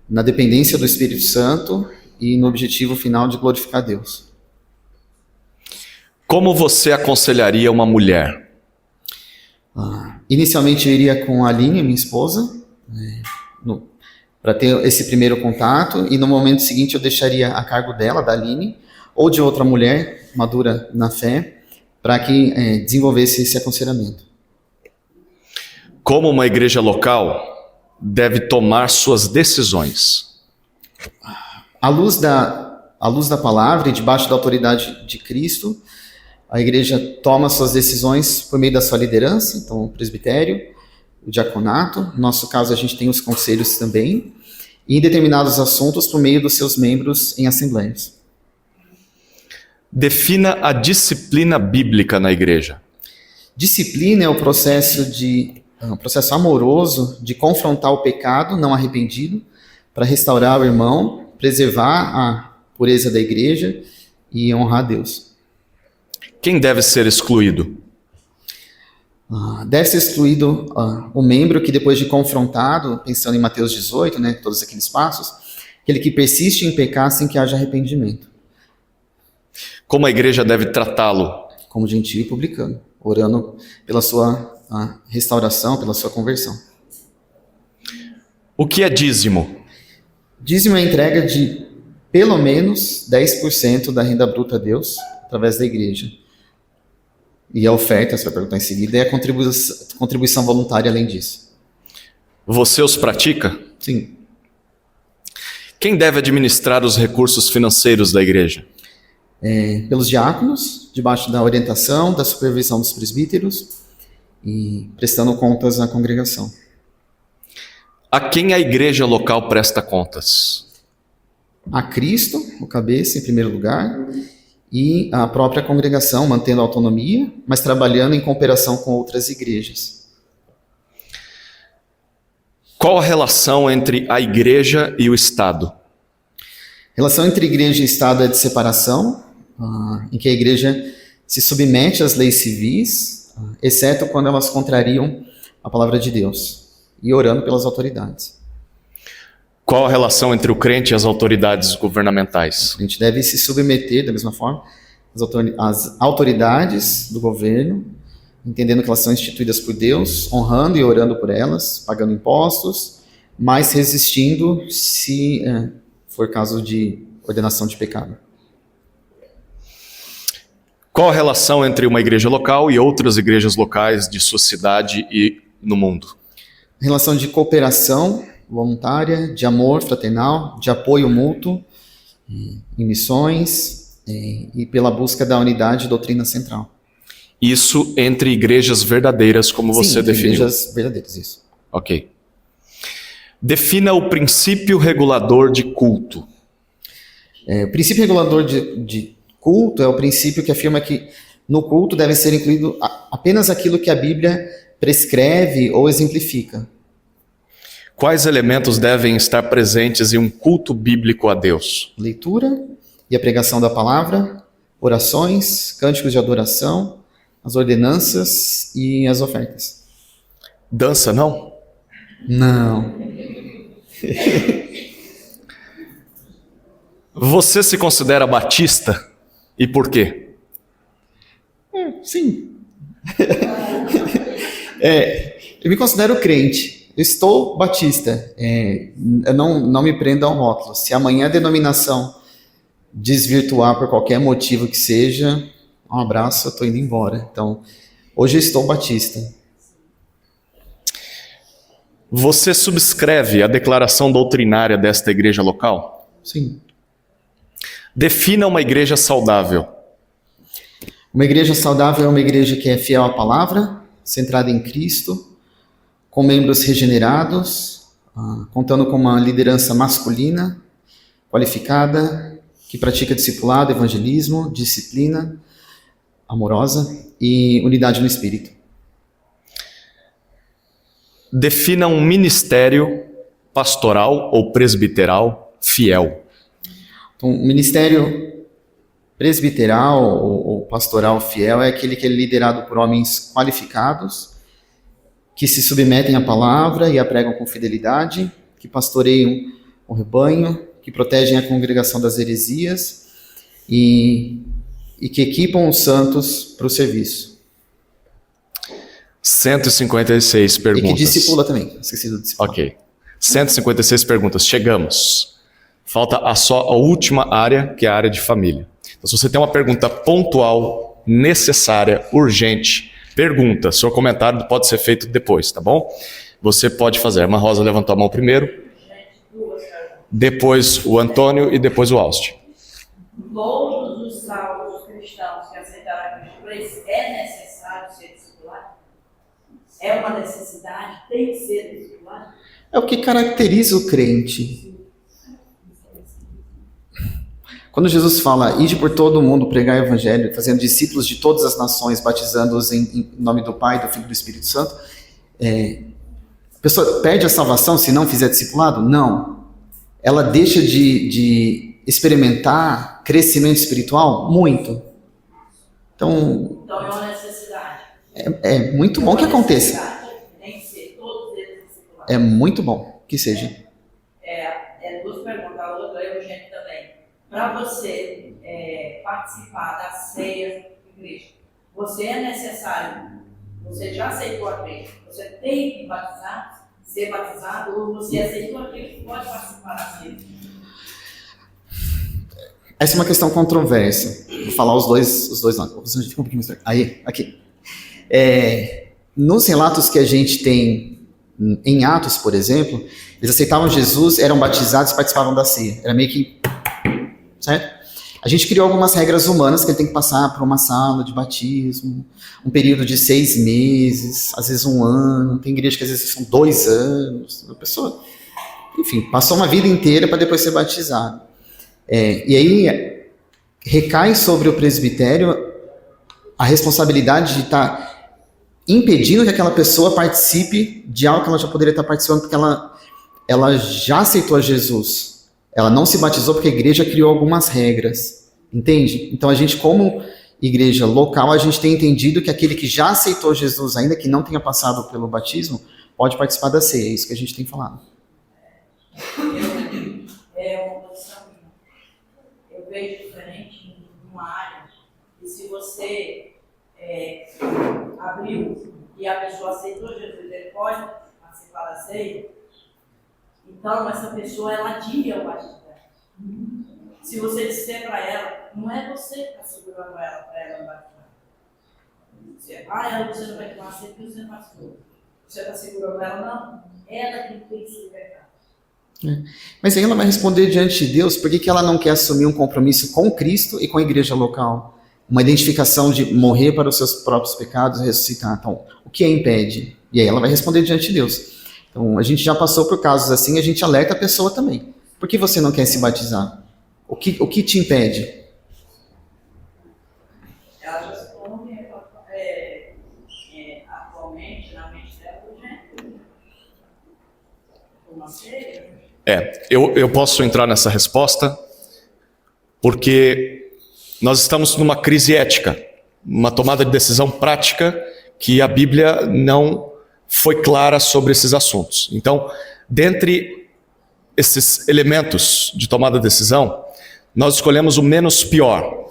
na dependência do Espírito Santo e no objetivo final de glorificar Deus. Como você aconselharia uma mulher? Inicialmente eu iria com a Aline, minha esposa, para ter esse primeiro contato, e no momento seguinte eu deixaria a cargo dela, da Aline, ou de outra mulher madura na fé, para que desenvolvesse esse aconselhamento. Como uma igreja local deve tomar suas decisões? À luz da palavra e debaixo da autoridade de Cristo, a igreja toma suas decisões por meio da sua liderança, então o presbitério, o diaconato, no nosso caso a gente tem os conselhos também, e em determinados assuntos por meio dos seus membros em assembleias. Defina a disciplina bíblica na igreja. Disciplina é o processo amoroso de confrontar o pecado não arrependido para restaurar o irmão, preservar a pureza da igreja e honrar a Deus. Quem deve ser excluído? Deve ser excluído o membro que depois de confrontado, pensando em Mateus 18, todos aqueles passos, aquele que persiste em pecar sem que haja arrependimento. Como a igreja deve tratá-lo? Como gentio e publicano, orando pela sua restauração, pela sua conversão. O que é dízimo? Dízimo é a entrega de pelo menos 10% da renda bruta a Deus, através da igreja. E a oferta, você vai perguntar em seguida, é a contribuição voluntária além disso. Você os pratica? Sim. Quem deve administrar os recursos financeiros da igreja? Pelos diáconos, debaixo da orientação, da supervisão dos presbíteros e prestando contas à congregação. A quem a igreja local presta contas? A Cristo, o cabeça, em primeiro lugar, e a própria congregação, mantendo a autonomia, mas trabalhando em cooperação com outras igrejas. Qual a relação entre a igreja e o Estado? A relação entre igreja e Estado é de separação, em que a igreja se submete às leis civis, exceto quando elas contrariam a palavra de Deus, e orando pelas autoridades. Qual a relação entre o crente e as autoridades governamentais? A gente deve se submeter, da mesma forma, às autoridades do governo, entendendo que elas são instituídas por Deus, honrando e orando por elas, pagando impostos, mas resistindo se for caso de ordenação de pecado. Qual a relação entre uma igreja local e outras igrejas locais de sua cidade e no mundo? Relação de cooperação voluntária, de amor fraternal, de apoio mútuo em missões e pela busca da unidade e doutrina central. Isso entre igrejas verdadeiras, como você definiu. Igrejas verdadeiras, isso. Ok. Defina o princípio regulador de culto. O princípio regulador de culto é o princípio que afirma que no culto deve ser incluído apenas aquilo que a Bíblia prescreve ou exemplifica. Quais elementos devem estar presentes em um culto bíblico a Deus? Leitura e a pregação da palavra, orações, cânticos de adoração, as ordenanças e as ofertas. Dança, não? Não. Você se considera batista? E por quê? Sim. Eu me considero crente. Eu estou batista. Eu não me prendo a um rótulo. Se amanhã a denominação desvirtuar por qualquer motivo que seja, um abraço, eu estou indo embora. Então, hoje eu estou batista. Você subscreve a declaração doutrinária desta igreja local? Sim. Defina uma igreja saudável. Uma igreja saudável é uma igreja que é fiel à palavra, centrada em Cristo, com membros regenerados, contando com uma liderança masculina, qualificada, que pratica discipulado, evangelismo, disciplina, amorosa e unidade no espírito. Defina um ministério pastoral ou presbiteral fiel. Então, o ministério presbiteral ou pastoral fiel é aquele que é liderado por homens qualificados, que se submetem à palavra e a pregam com fidelidade, que pastoreiam o rebanho, que protegem a congregação das heresias e que equipam os santos para o serviço. 156 perguntas. E que discipula também. Esqueci do discipulado. Ok. 156 perguntas. Chegamos. Falta a última área, que é a área de família. Então, se você tem uma pergunta pontual, necessária, urgente, pergunta. Seu comentário pode ser feito depois, tá bom? Você pode fazer. A Irmã Rosa levantou a mão primeiro, depois o Antônio e depois o Austin. Todos os salvos cristãos que aceitaram a Cristo, é necessário ser discipulado? É uma necessidade? Tem que ser discipulado? É o que caracteriza o crente. Quando Jesus fala, ide por todo o mundo pregar o evangelho, fazendo discípulos de todas as nações, batizando-os em nome do Pai, do Filho e do Espírito Santo, a pessoa perde a salvação se não fizer discipulado? Não. Ela deixa de experimentar crescimento espiritual? Muito. Então é uma necessidade. É muito bom que aconteça. Tem que ser todos eles discipulados. É muito bom que seja. Duas perguntas, a outra é urgente também. Para você participar da ceia da igreja, você é necessário, você já aceitou a igreja, você tem que ser batizado, ou você aceitou aquele que pode participar da ceia? Essa é uma questão controversa. Vou falar os dois lados. Fica um pouquinho mais aí, aqui. Nos relatos que a gente tem em Atos, por exemplo, eles aceitavam Jesus, eram batizados e participavam da ceia. Era meio que... Certo? A gente criou algumas regras humanas que ele tem que passar por uma sala de batismo, um período de 6 meses, às vezes 1 ano, tem igreja que às vezes são 2 anos. A pessoa, enfim, passou uma vida inteira para depois ser batizado. E aí recai sobre o presbitério a responsabilidade de estar impedindo que aquela pessoa participe de algo que ela já poderia estar participando, porque ela já aceitou a Jesus. Ela não se batizou porque a igreja criou algumas regras, entende? Então a gente, como igreja local, a gente tem entendido que aquele que já aceitou Jesus, ainda que não tenha passado pelo batismo, pode participar da ceia. É isso que a gente tem falado. É uma posição minha. Eu vejo diferente em uma área. E se você abriu e a pessoa aceitou Jesus, ele pode participar da ceia, então essa pessoa ela adia o batismo dela. Se você disser para ela, não é você que está segurando ela para ela batizar. Você não vai tomar ceia porque você não participou. Você está segurando ela, não. Ela que tem que se libertar. Mas aí ela vai responder diante de Deus por que ela não quer assumir um compromisso com Cristo e com a igreja local. Uma identificação de morrer para os seus próprios pecados e ressuscitar. Então, o que a impede? E aí ela vai responder diante de Deus. Então, a gente já passou por casos assim, a gente alerta a pessoa também. Por que você não quer se batizar? O que te impede? Ela já se tornou atualmente na mente dela urgente. Uma ceia. Eu posso entrar nessa resposta porque nós estamos numa crise ética, uma tomada de decisão prática que a Bíblia não foi clara sobre esses assuntos. Então, dentre esses elementos de tomada de decisão, nós escolhemos o menos pior.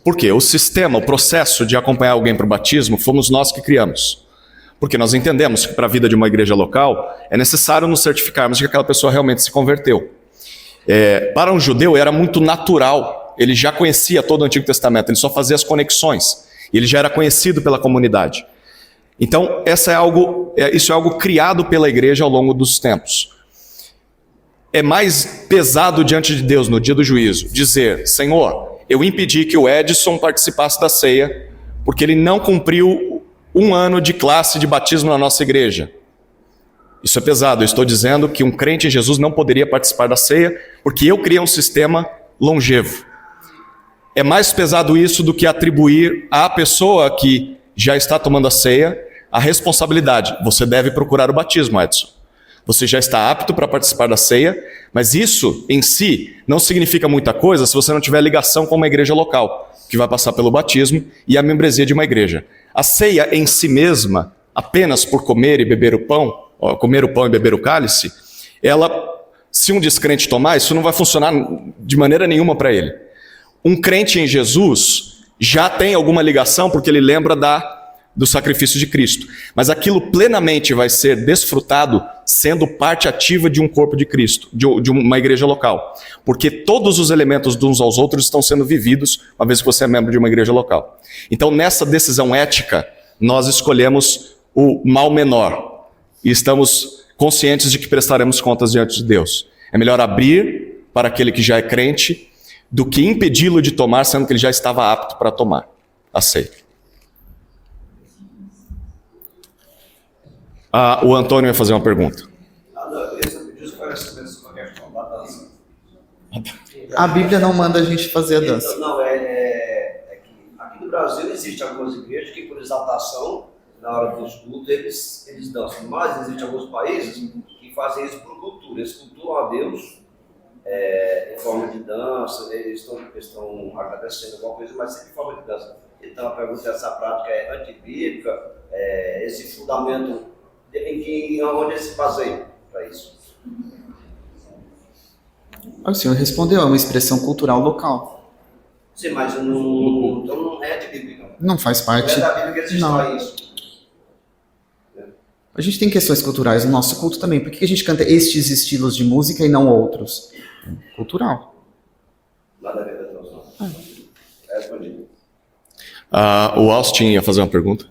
Por quê? O sistema, o processo de acompanhar alguém para o batismo, fomos nós que criamos. Porque nós entendemos que para a vida de uma igreja local é necessário nos certificarmos de que aquela pessoa realmente se converteu. Para um judeu era muito natural, ele já conhecia todo o Antigo Testamento, ele só fazia as conexões, e ele já era conhecido pela comunidade. Então, isso é algo criado pela igreja ao longo dos tempos. É mais pesado diante de Deus no dia do juízo dizer: Senhor, eu impedi que o Edson participasse da ceia porque ele não cumpriu 1 ano de classe de batismo na nossa igreja. Isso é pesado. Eu estou dizendo que um crente em Jesus não poderia participar da ceia porque eu criei um sistema longevo. É mais pesado isso do que atribuir à pessoa que já está tomando a ceia a responsabilidade. Você deve procurar o batismo, Edson. Você já está apto para participar da ceia, mas isso em si não significa muita coisa se você não tiver ligação com uma igreja local, que vai passar pelo batismo e a membresia de uma igreja. A ceia em si mesma, apenas por comer e beber o pão e beber o cálice, se um descrente tomar, isso não vai funcionar de maneira nenhuma para ele. Um crente em Jesus já tem alguma ligação porque ele lembra do sacrifício de Cristo. Mas aquilo plenamente vai ser desfrutado sendo parte ativa de um corpo de Cristo, de uma igreja local. Porque todos os elementos de uns aos outros estão sendo vividos, uma vez que você é membro de uma igreja local. Então, nessa decisão ética, nós escolhemos o mal menor. E estamos conscientes de que prestaremos contas diante de Deus. É melhor abrir para aquele que já é crente do que impedi-lo de tomar, sendo que ele já estava apto para tomar a ceia. O Antônio vai fazer uma pergunta. Eu queria pedir esclarecimento sobre a questão da dança. A Bíblia não manda a gente fazer a dança. Não, que aqui no Brasil existem algumas igrejas que, por exaltação, na hora dos cultos, eles dançam. Mas existem alguns países que fazem isso por cultura. Eles cultuam a Deus em forma de dança, eles estão agradecendo alguma coisa, mas sempre em forma de dança. Então a pergunta é: essa prática é antibíblica? Esse fundamento onde eles se baseiam para isso? O senhor respondeu, é uma expressão cultural local. Sim, mas então não é antibíblica. Não faz parte. Não é da Bíblia que existe só isso. A gente tem questões culturais no nosso culto também. Por que a gente canta estes estilos de música e não outros? Cultural. Nada a ver com a tradução. Respondido. O Austin ia fazer uma pergunta.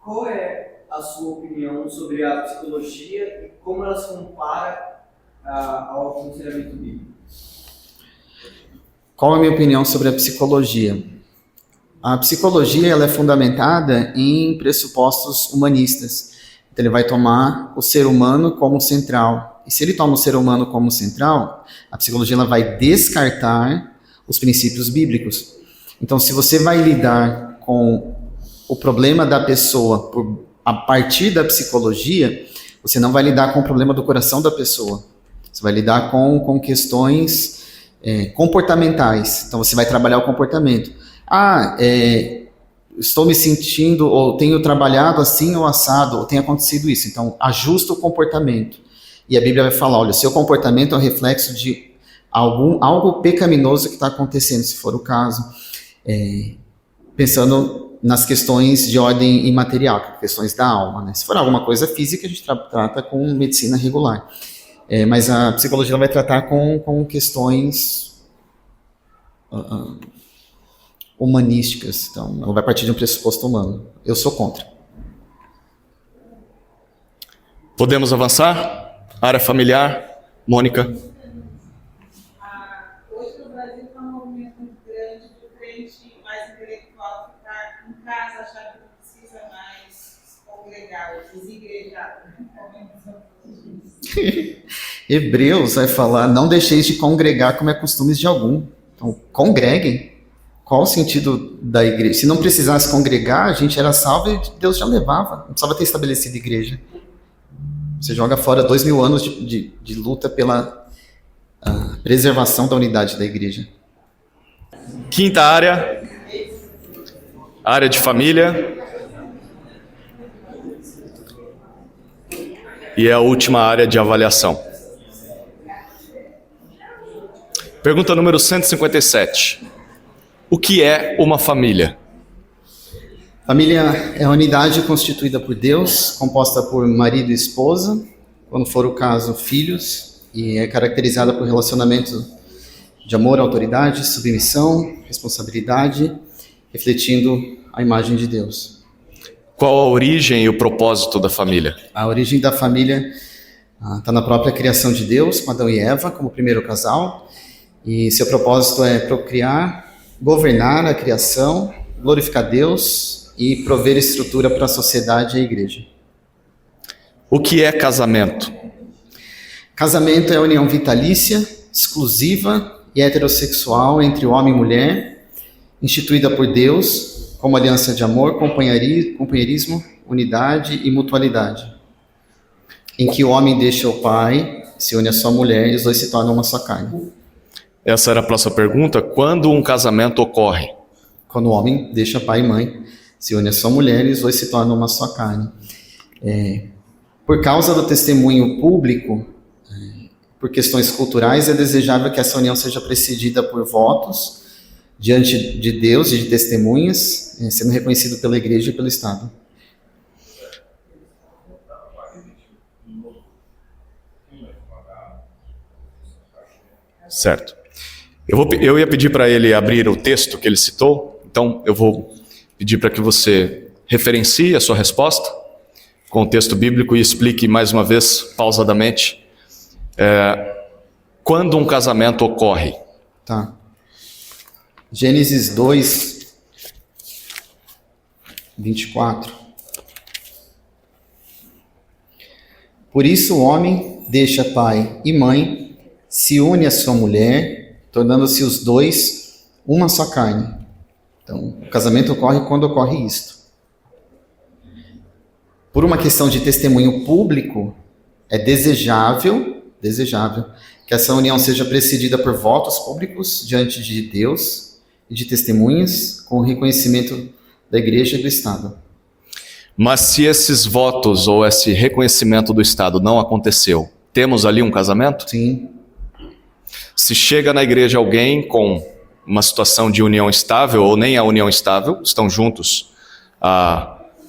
Qual é a sua opinião sobre a psicologia e como ela se compara ao aconselhamento bíblico? Qual é a minha opinião sobre a psicologia? A psicologia ela é fundamentada em pressupostos humanistas. Então ele vai tomar o ser humano como central. E se ele toma o ser humano como central, a psicologia ela vai descartar os princípios bíblicos. Então, se você vai lidar com o problema da pessoa a partir da psicologia, você não vai lidar com o problema do coração da pessoa. Você vai lidar com questões comportamentais. Então você vai trabalhar o comportamento. Estou me sentindo, ou tenho trabalhado assim ou assado, ou tem acontecido isso. Então ajusta o comportamento. E a Bíblia vai falar, olha, o seu comportamento é um reflexo de algo pecaminoso que está acontecendo, se for o caso. Pensando nas questões de ordem imaterial, questões da alma, né? Se for alguma coisa física, a gente trata com medicina regular. Mas a psicologia ela vai tratar com questões humanísticas. Então, ela vai partir de um pressuposto humano. Eu sou contra. Podemos avançar? Área familiar, Mônica. Hoje no Brasil está um movimento muito grande de crente mais intelectual ficar em casa, achar que não precisa mais se congregar, desigrejar. Hebreus vai falar, não deixeis de congregar como é costumes de algum. Então, congreguem. Qual o sentido da igreja? Se não precisasse congregar, a gente era salvo e Deus já levava. Não precisava ter estabelecido igreja. Você joga fora 2000 anos de luta pela preservação da unidade da igreja. Quinta área, área de família. E é a última área de avaliação. Pergunta número 157. O que é uma família? Família é a unidade constituída por Deus, composta por marido e esposa, quando for o caso, filhos, e é caracterizada por relacionamento de amor, autoridade, submissão, responsabilidade, refletindo a imagem de Deus. Qual a origem e o propósito da família? A origem da família está na própria criação de Deus, com Adão e Eva, como primeiro casal, e seu propósito é procriar, governar a criação, glorificar Deus e prover estrutura para a sociedade e a igreja. O que é casamento? Casamento é a união vitalícia, exclusiva e heterossexual entre homem e mulher, instituída por Deus como aliança de amor, companheirismo, unidade e mutualidade, em que o homem deixa o pai, se une à sua mulher e os dois se tornam uma só carne. Essa era a próxima pergunta. Quando um casamento ocorre? Quando o homem deixa pai e mãe, se une à sua mulher e os dois se tornam uma só carne. Por causa do testemunho público, por questões culturais, é desejável que essa união seja precedida por votos diante de Deus e de testemunhas, sendo reconhecido pela igreja e pelo Estado. Certo. Eu ia pedir para ele abrir o texto que ele citou, então eu vou pedir para que você referencie a sua resposta com o texto bíblico e explique mais uma vez, pausadamente, quando um casamento ocorre. Tá. Gênesis 2, 24. Por isso o homem deixa pai e mãe, se une à sua mulher, tornando-se os dois uma só carne. Então, o casamento ocorre quando ocorre isto. Por uma questão de testemunho público, é desejável que essa união seja precedida por votos públicos diante de Deus e de testemunhas, com o reconhecimento da igreja e do Estado. Mas se esses votos ou esse reconhecimento do Estado não aconteceu, temos ali um casamento? Sim. Se chega na igreja alguém com uma situação de união estável ou nem a união estável, estão juntos,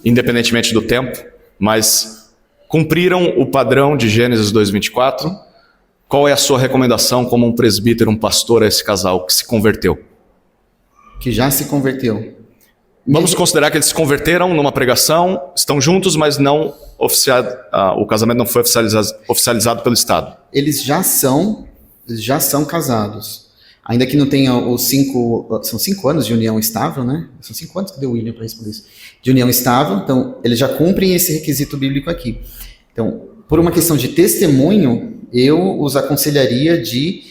independentemente do tempo, mas cumpriram o padrão de Gênesis 2:24, qual é a sua recomendação como um presbítero, um pastor a esse casal que se converteu? Que já se converteu. Vamos considerar que eles se converteram numa pregação, estão juntos, mas não o casamento não foi oficializado pelo Estado. Eles já são casados. Ainda que não tenha são 5 anos de união estável, né? São 5 anos que deu o William para responder isso. De união estável, então eles já cumprem esse requisito bíblico aqui. Então, por uma questão de testemunho, eu os aconselharia de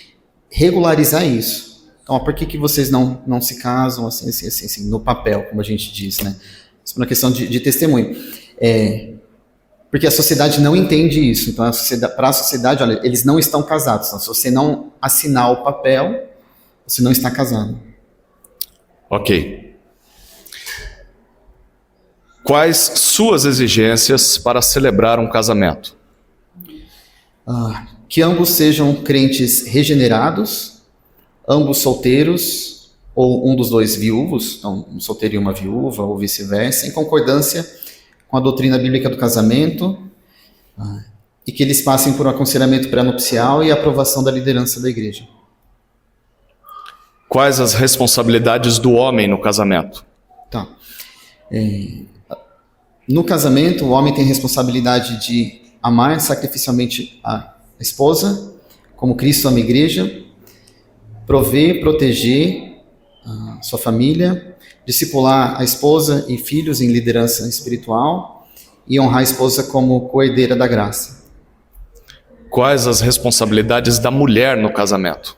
regularizar isso. Então, por que vocês não se casam assim, no papel, como a gente diz, né? Isso por uma questão de testemunho. Porque a sociedade não entende isso. Então, para a sociedade, olha, eles não estão casados. Então, se você não assinar o papel, você não está casado. Ok. Quais suas exigências para celebrar um casamento? Que ambos sejam crentes regenerados, ambos solteiros, ou um dos dois viúvos, então um solteiro e uma viúva, ou vice-versa, em concordância com a doutrina bíblica do casamento, e que eles passem por um aconselhamento pré-nupcial e aprovação da liderança da igreja. Quais as responsabilidades do homem no casamento? Tá. No casamento, o homem tem a responsabilidade de amar sacrificialmente a esposa, como Cristo ama a igreja, prover, proteger a sua família, discipular a esposa e filhos em liderança espiritual e honrar a esposa como co-herdeira da graça. Quais as responsabilidades da mulher no casamento?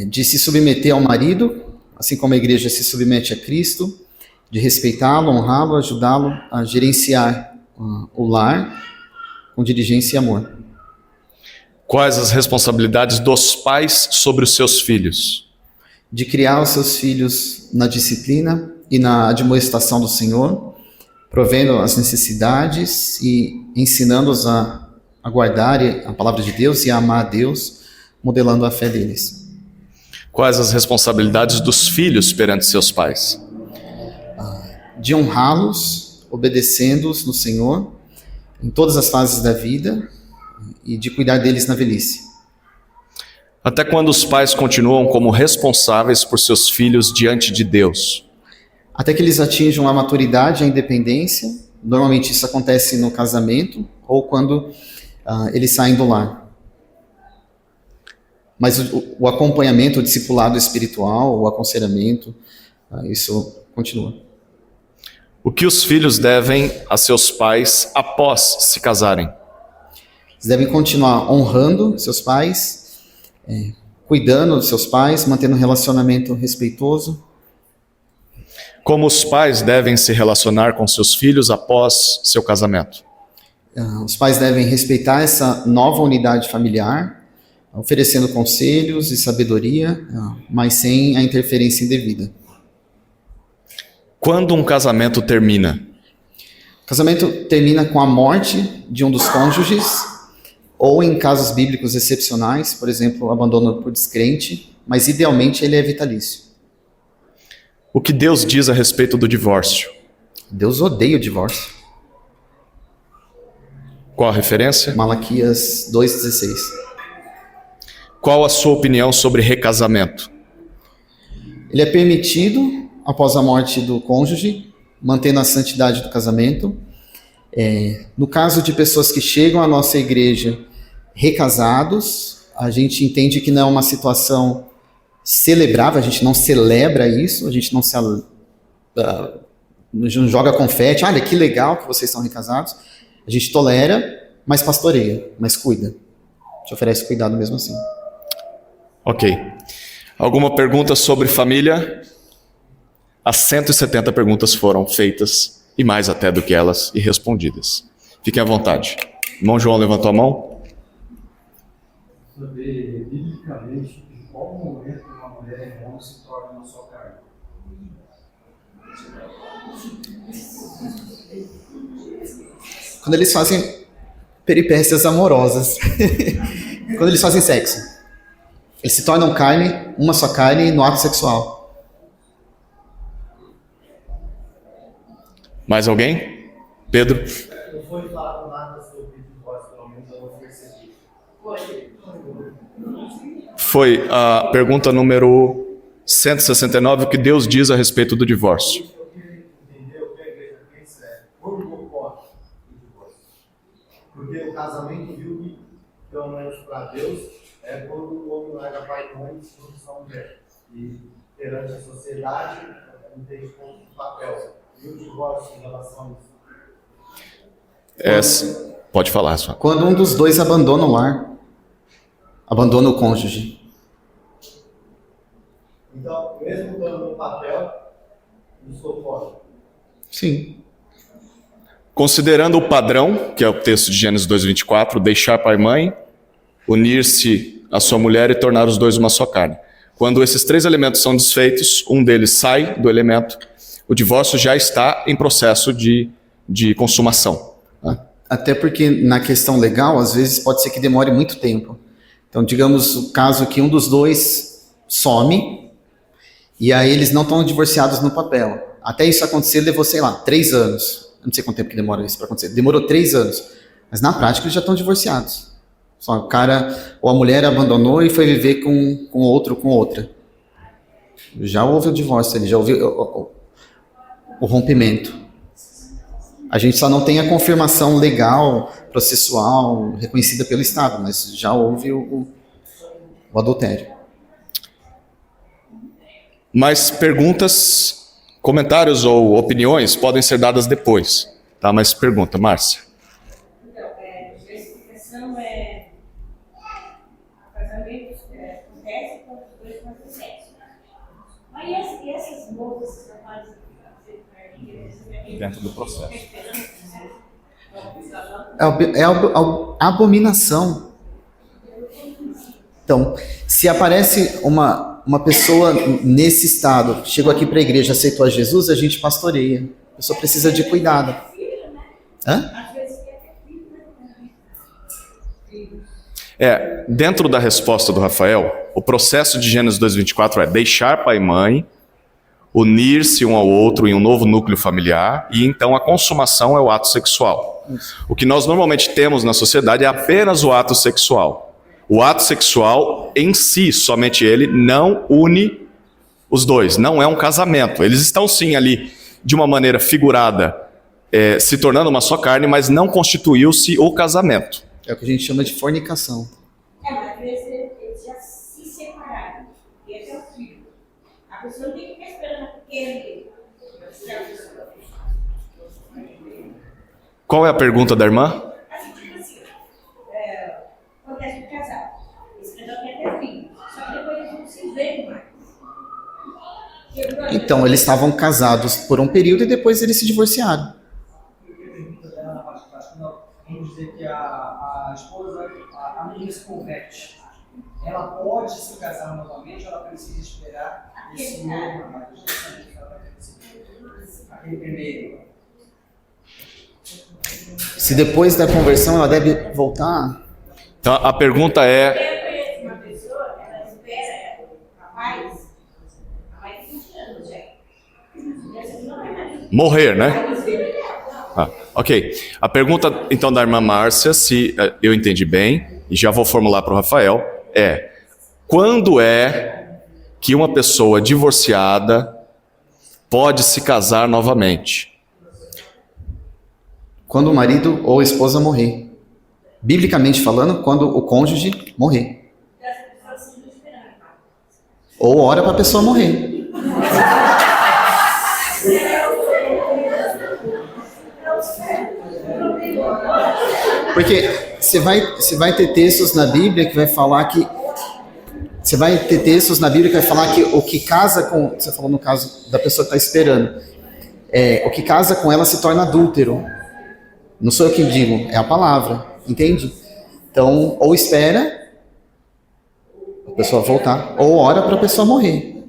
De se submeter ao marido, assim como a igreja se submete a Cristo, de respeitá-lo, honrá-lo, ajudá-lo a gerenciar o lar com diligência e amor. Quais as responsabilidades dos pais sobre os seus filhos? De criar os seus filhos na disciplina e na admoestação do Senhor, provendo as necessidades e ensinando-os a guardar a palavra de Deus e a amar a Deus, modelando a fé deles. Quais as responsabilidades dos filhos perante seus pais? De honrá-los, obedecendo-os no Senhor, em todas as fases da vida, e de cuidar deles na velhice. Até quando os pais continuam como responsáveis por seus filhos diante de Deus? Até que eles atinjam a maturidade e a independência. Normalmente isso acontece no casamento ou quando eles saem do lar. Mas o acompanhamento, o discipulado espiritual, o aconselhamento, isso continua. O que os filhos devem a seus pais após se casarem? Eles devem continuar honrando seus pais, cuidando dos seus pais, mantendo um relacionamento respeitoso. Como os pais devem se relacionar com seus filhos após seu casamento? Os pais devem respeitar essa nova unidade familiar, oferecendo conselhos e sabedoria, mas sem a interferência indevida. Quando um casamento termina? O casamento termina com a morte de um dos cônjuges, ou em casos bíblicos excepcionais, por exemplo, o abandono por descrente, mas idealmente ele é vitalício. O que Deus diz a respeito do divórcio? Deus odeia o divórcio. Qual a referência? Malaquias 2,16. Qual a sua opinião sobre recasamento? Ele é permitido após a morte do cônjuge, mantendo a santidade do casamento. No caso de pessoas que chegam à nossa igreja recasados, a gente entende que não é uma situação celebrável, a gente não celebra isso, a gente não joga confete, olha que legal que vocês estão recasados. A gente tolera, mas pastoreia, mas cuida. Te oferece cuidado mesmo assim. Ok. Alguma pergunta sobre família? As 170 perguntas foram feitas, e mais até do que elas, e respondidas. Fiquem à vontade. Irmão João levantou a mão. Saber, biblicamente, em qual momento uma mulher e um homem se tornam uma só carne? Quando eles fazem peripécias amorosas. Quando eles fazem sexo. Eles se tornam carne, uma só carne, no ato sexual. Mais alguém? Pedro? Não foi falado nada sobre divórcio, pelo menos eu não percebi. Foi a pergunta número 169, o que Deus diz a respeito do divórcio. Eu queria entender o que a igreja pensa quando ocorre o divórcio. Porque o casamento bíblico, pelo menos para Deus, é quando o homem larga pai e mãe e se torna só mulher. E perante a sociedade, não tem como papel. E o divórcio em relação a isso? Pode falar, só. Quando um dos dois abandona o lar, abandona o cônjuge. Então, mesmo estando no papel, não estou fora. Sim. Considerando o padrão, que é o texto de Gênesis 2:24, deixar pai e mãe, unir-se à sua mulher e tornar os dois uma só carne. Quando esses 3 elementos são desfeitos, um deles sai do elemento, o divórcio já está em processo de consumação. Até porque na questão legal, às vezes pode ser que demore muito tempo. Então, digamos o caso que um dos dois some, e aí eles não estão divorciados no papel. Até isso acontecer levou, sei lá, 3 anos. Eu não sei quanto tempo que demora isso para acontecer. Demorou 3 anos. Mas na prática eles já estão divorciados. Só o cara ou a mulher abandonou e foi viver com outro, com outra. Já houve o divórcio ali, já houve o rompimento. A gente só não tem a confirmação legal, processual, reconhecida pelo Estado, mas já houve o adultério. Mas perguntas, comentários ou opiniões podem ser dadas depois. Tá? Mas pergunta, Márcia. Então, a explicação é casamento acontece quando os dois fazem sexo. Mas e essas moças que não fazem Dentro do processo. É a abominação. Então, se aparece uma pessoa nesse estado, chegou aqui para a igreja, aceitou a Jesus, a gente pastoreia. A pessoa precisa de cuidado. Hã? Dentro da resposta do Rafael, o processo de Gênesis 2:24 é deixar pai e mãe, unir-se um ao outro em um novo núcleo familiar, e então a consumação é o ato sexual. O que nós normalmente temos na sociedade é apenas o ato sexual. O ato sexual em si, somente ele, não une os dois, não é um casamento. Eles estão sim ali, de uma maneira figurada, se tornando uma só carne, mas não constituiu-se o casamento. É o que a gente chama de fornicação. Mas às vezes eles já se separaram. E esse é o filho. A pessoa não tem que ficar esperando aquele. Qual é a pergunta da irmã? Assim, tipo assim, acontece com o casal. Esse casal tem até filho. Só que depois eles não se veem mais. Então, eles estavam casados por um período e depois eles se divorciaram. Vamos dizer que a esposa, a menina se converte. Ela pode se casar novamente ou ela precisa esperar esse novo aquele primeiro? Se depois da conversão ela deve voltar. Então, a pergunta é... Uma pessoa, ela espera o rapaz há mais de 20 anos já. morrer, né? Ok. A pergunta, então, da irmã Márcia, se eu entendi bem, e já vou formular para o Rafael, é: quando é que uma pessoa divorciada pode se casar novamente? Quando o marido ou a esposa morrer. Biblicamente falando, quando o cônjuge morrer. Ou ora para a pessoa morrer. Porque você vai ter textos na Bíblia que vai falar que... Você vai ter textos na Bíblia que vai falar que o que casa com... Você falou no caso da pessoa que está esperando. O que casa com ela se torna adúltero. Não sou eu que digo, é a palavra. Entende? Então, ou espera a pessoa voltar, ou ora para a pessoa morrer.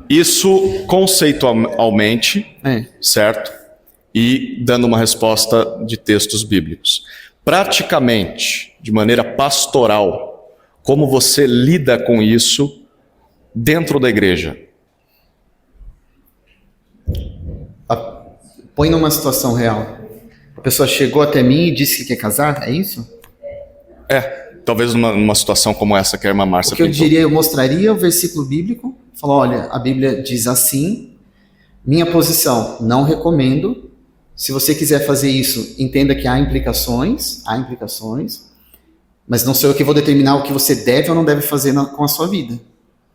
Isso conceitualmente, certo? E dando uma resposta de textos bíblicos. Praticamente, de maneira pastoral, como você lida com isso dentro da igreja? Põe numa situação real. A pessoa chegou até mim e disse que quer casar, é isso? Talvez numa situação como essa que a irmã Márcia O que eu pintou. diria, eu mostraria o versículo bíblico, falar, olha, a Bíblia diz assim, minha posição, não recomendo. Se você quiser fazer isso, entenda que há implicações, mas não sou eu que vou determinar o que você deve ou não deve fazer com a sua vida.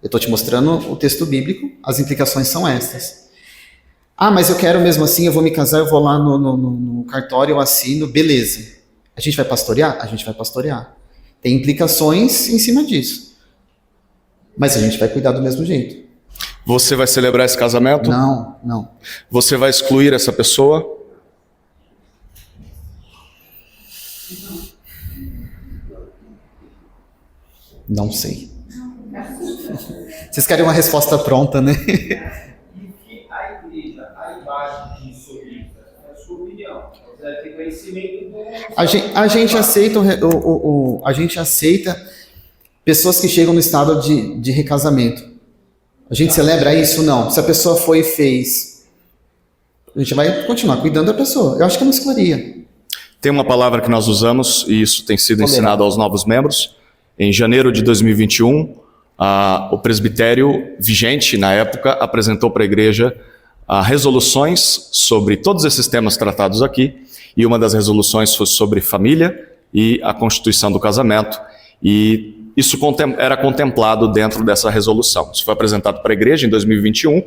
Eu estou te mostrando o texto bíblico, as implicações são estas. Ah, mas eu quero mesmo assim, eu vou me casar, eu vou lá no cartório, eu assino, beleza. A gente vai pastorear? A gente vai pastorear. Tem implicações em cima disso. Mas a gente vai cuidar do mesmo jeito. Você vai celebrar esse casamento? Não. Você vai excluir essa pessoa? Não sei. Vocês querem uma resposta pronta, né? E que a igreja, a imagem disso, é a sua opinião. Você deve ter conhecimento do... A gente aceita a gente aceita pessoas que chegam no estado de recasamento. A gente celebra isso? Não. Se a pessoa foi e fez, a gente vai continuar cuidando da pessoa. Eu acho que é uma esclaria. Tem uma palavra que nós usamos, e isso tem sido ensinado aos novos membros. Em janeiro de 2021, o presbitério vigente na época apresentou para a igreja resoluções sobre todos esses temas tratados aqui, e uma das resoluções foi sobre família e a constituição do casamento, e isso era contemplado dentro dessa resolução. Isso foi apresentado para a igreja em 2021,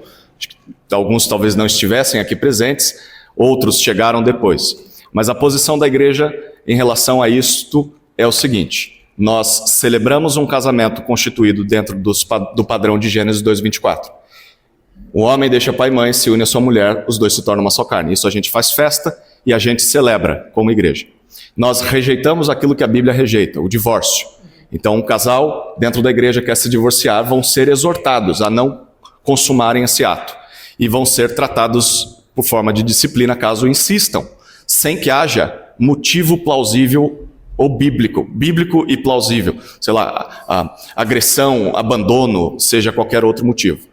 alguns talvez não estivessem aqui presentes, outros chegaram depois. Mas a posição da igreja em relação a isto é o seguinte: nós celebramos um casamento constituído dentro do padrão de Gênesis 2:24. O homem deixa pai e mãe, se une à sua mulher, os dois se tornam uma só carne. Isso a gente faz festa e a gente celebra como igreja. Nós rejeitamos aquilo que a Bíblia rejeita, o divórcio. Então um casal dentro da igreja quer se divorciar, vão ser exortados a não consumarem esse ato. E vão ser tratados por forma de disciplina caso insistam, sem que haja motivo plausível ou bíblico e plausível, sei lá, agressão, abandono, seja qualquer outro motivo.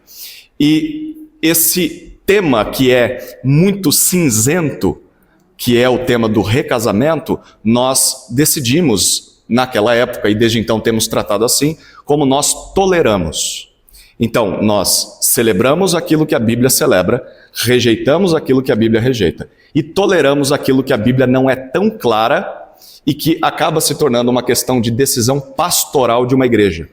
E esse tema que é muito cinzento, que é o tema do recasamento, nós decidimos naquela época, e desde então temos tratado assim, como nós toleramos. Então, nós celebramos aquilo que a Bíblia celebra, rejeitamos aquilo que a Bíblia rejeita, e toleramos aquilo que a Bíblia não é tão clara e que acaba se tornando uma questão de decisão pastoral de uma igreja.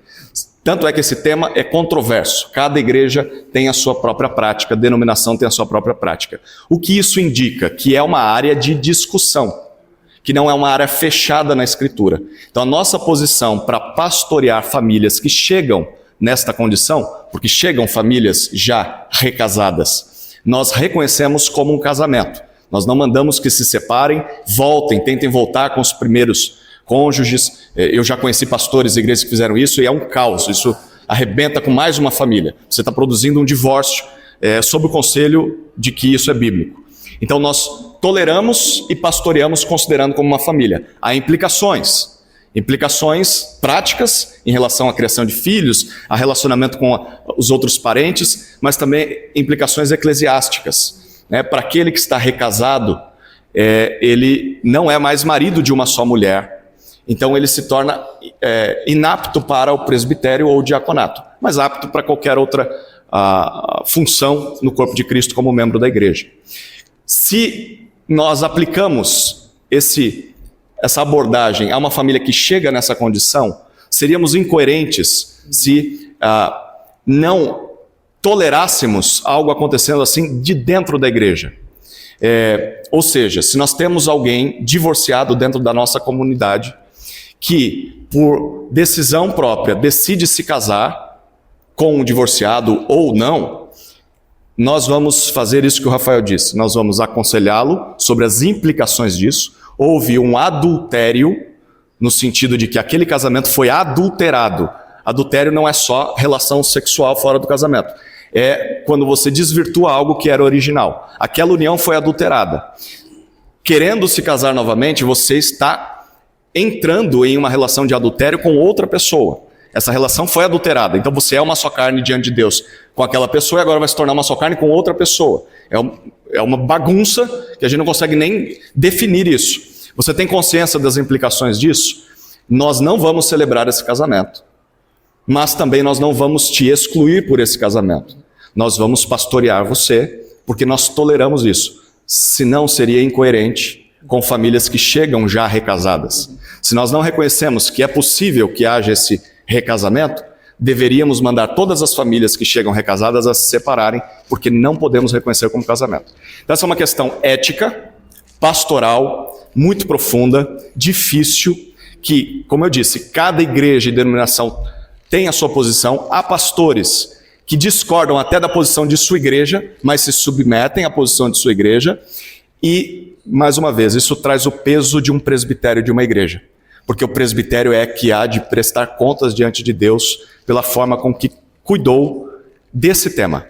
Tanto é que esse tema é controverso. Cada igreja tem a sua própria prática, a denominação tem a sua própria prática. O que isso indica? Que é uma área de discussão, que não é uma área fechada na Escritura. Então a nossa posição para pastorear famílias que chegam nesta condição, porque chegam famílias já recasadas, nós reconhecemos como um casamento. Nós não mandamos que se separem, voltem, tentem voltar com os primeiros cônjuges. Eu já conheci pastores e igrejas que fizeram isso e é um caos. Isso arrebenta com mais uma família. Você está produzindo um divórcio sob o conselho de que isso é bíblico. Então nós toleramos e pastoreamos considerando como uma família. Há implicações práticas em relação à criação de filhos, a relacionamento com os outros parentes, mas também implicações eclesiásticas. Para aquele que está recasado, ele não é mais marido de uma só mulher, então ele se torna inapto para o presbitério ou o diaconato, mas apto para qualquer outra função no corpo de Cristo como membro da igreja. Se nós aplicamos essa abordagem a uma família que chega nessa condição, seríamos incoerentes se não tolerássemos algo acontecendo assim de dentro da igreja. Ou seja, se nós temos alguém divorciado dentro da nossa comunidade, que por decisão própria decide se casar com um divorciado ou não, nós vamos fazer isso que o Rafael disse, nós vamos aconselhá-lo sobre as implicações disso. Houve um adultério, no sentido de que aquele casamento foi adulterado. Adultério não é só relação sexual fora do casamento. É quando você desvirtua algo que era original. Aquela união foi adulterada. Querendo se casar novamente, você está entrando em uma relação de adultério com outra pessoa. Essa relação foi adulterada. Então você é uma só carne diante de Deus com aquela pessoa e agora vai se tornar uma só carne com outra pessoa. É uma bagunça que a gente não consegue nem definir isso. Você tem consciência das implicações disso? Nós não vamos celebrar esse casamento. Mas também nós não vamos te excluir por esse casamento. Nós vamos pastorear você, porque nós toleramos isso. Senão seria incoerente com famílias que chegam já recasadas. Se nós não reconhecemos que é possível que haja esse recasamento, deveríamos mandar todas as famílias que chegam recasadas a se separarem, porque não podemos reconhecer como casamento. Então essa é uma questão ética, pastoral, muito profunda, difícil, que, como eu disse, cada igreja e denominação tem a sua posição. Há pastores que discordam até da posição de sua igreja, mas se submetem à posição de sua igreja. E, mais uma vez, isso traz o peso de um presbitério de uma igreja. porque o presbitério é que há de prestar contas diante de Deus pela forma com que cuidou desse tema.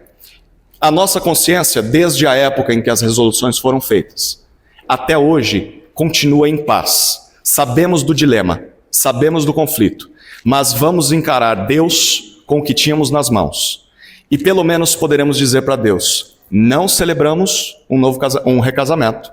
A nossa consciência, desde a época em que as resoluções foram feitas, até hoje, continua em paz. Sabemos do dilema, sabemos do conflito, mas vamos encarar Deus com o que tínhamos nas mãos. E pelo menos poderemos dizer para Deus, não celebramos um recasamento,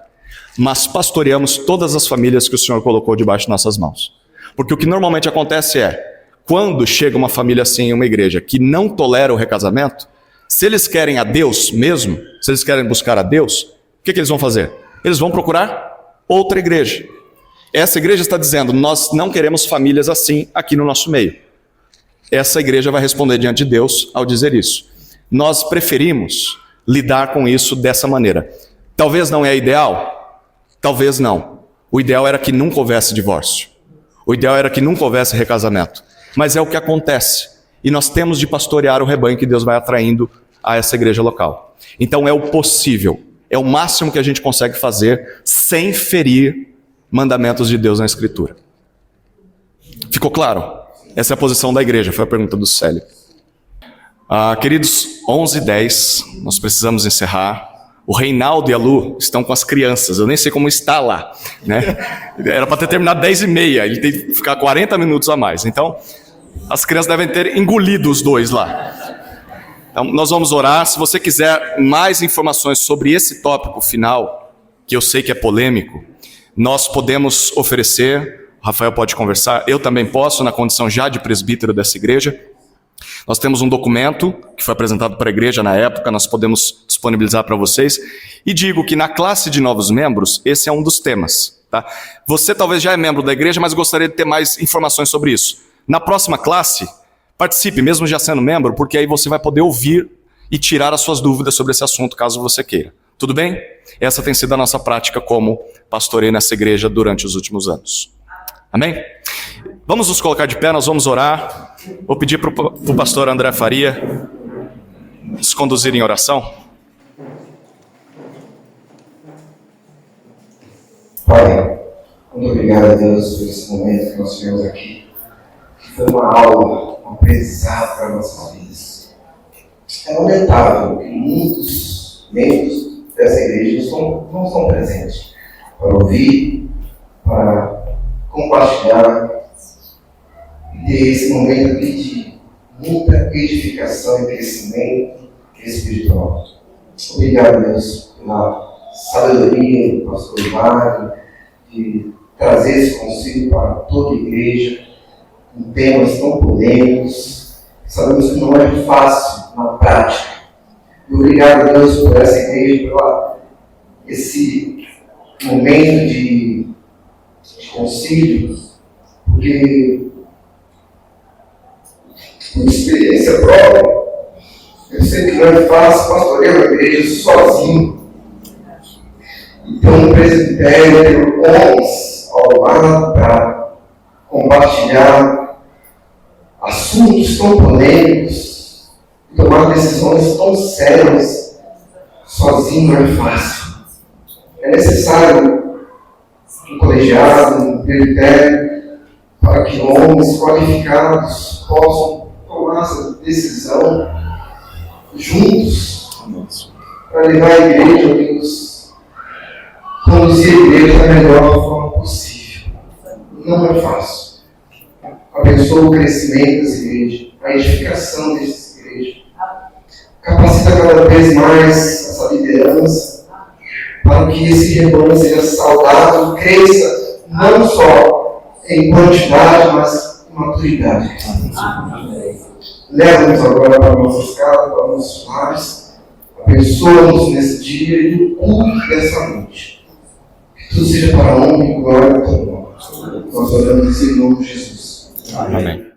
mas pastoreamos todas as famílias que o Senhor colocou debaixo de nossas mãos. Porque o que normalmente acontece é, quando chega uma família assim em uma igreja que não tolera o recasamento, se eles querem a Deus mesmo, se eles querem buscar a Deus, o que eles vão fazer? Eles vão procurar outra igreja. Essa igreja está dizendo, nós não queremos famílias assim aqui no nosso meio. Essa igreja vai responder diante de Deus ao dizer isso. Nós preferimos lidar com isso dessa maneira. Talvez não é ideal, talvez não. O ideal era que nunca houvesse divórcio. O ideal era que nunca houvesse recasamento. Mas é o que acontece. E nós temos de pastorear o rebanho que Deus vai atraindo a essa igreja local. Então é o possível. É o máximo que a gente consegue fazer sem ferir mandamentos de Deus na Escritura. Ficou claro? Essa é a posição da igreja, foi a pergunta do Célio. Queridos, 11h10, nós precisamos encerrar. O Reinaldo e a Lu estão com as crianças, eu nem sei como está lá, né? Era para ter terminado 10h30, ele tem que ficar 40 minutos a mais. Então, as crianças devem ter engolido os dois lá. Então, nós vamos orar. Se você quiser mais informações sobre esse tópico final, que eu sei que é polêmico, nós podemos oferecer, o Rafael pode conversar, eu também posso, na condição já de presbítero dessa igreja. Nós temos um documento que foi apresentado para a igreja na época, nós podemos disponibilizar para vocês. E digo que na classe de novos membros, esse é um dos temas. Tá? Você talvez já é membro da igreja, mas gostaria de ter mais informações sobre isso. Na próxima classe, participe, mesmo já sendo membro, porque aí você vai poder ouvir e tirar as suas dúvidas sobre esse assunto, caso você queira. Tudo bem? Essa tem sido a nossa prática como pastoreio nessa igreja durante os últimos anos. Amém? Vamos nos colocar de pé, nós vamos orar. Vou pedir para o pastor André Faria nos conduzir em oração. Pai, muito obrigado a Deus por esse momento que nós tivemos aqui. Foi uma aula, um aprendizado para nossas vidas. É lamentável que muitos membros dessa igreja não estão presentes para ouvir, para compartilhar e ter esse momento aqui de muita edificação e crescimento espiritual. Obrigado, Deus, pela sabedoria do pastor Mário, de trazer esse conselho para toda a igreja, com temas tão polêmicos. Sabemos que não é fácil na prática. E obrigado, Deus, por essa igreja, por esse momento de concílio, porque por experiência própria, eu sei que não é fácil pastorear uma igreja sozinho. Então, um presbitério, homens ao lado para compartilhar assuntos tão polêmicos e tomar decisões tão sérias sozinho não é fácil. É necessário um colegiado, um presbitério, para que homens qualificados possam tomar essa decisão juntos para levar a igreja, Deus, conduzir a igreja da melhor forma possível. Não é fácil. Abençoa o crescimento dessa igreja, a edificação dessa igreja. Capacita cada vez mais essa liderança para que esse rebanho seja saudável, cresça não só em quantidade, mas em maturidade. Leva-nos agora para nossas casas, para nossos lares. Abençoa-nos nesse dia e no culto dessa noite. Que tudo seja para a honra e glória do teu nome. Nós oramos em nome de Jesus. Amém.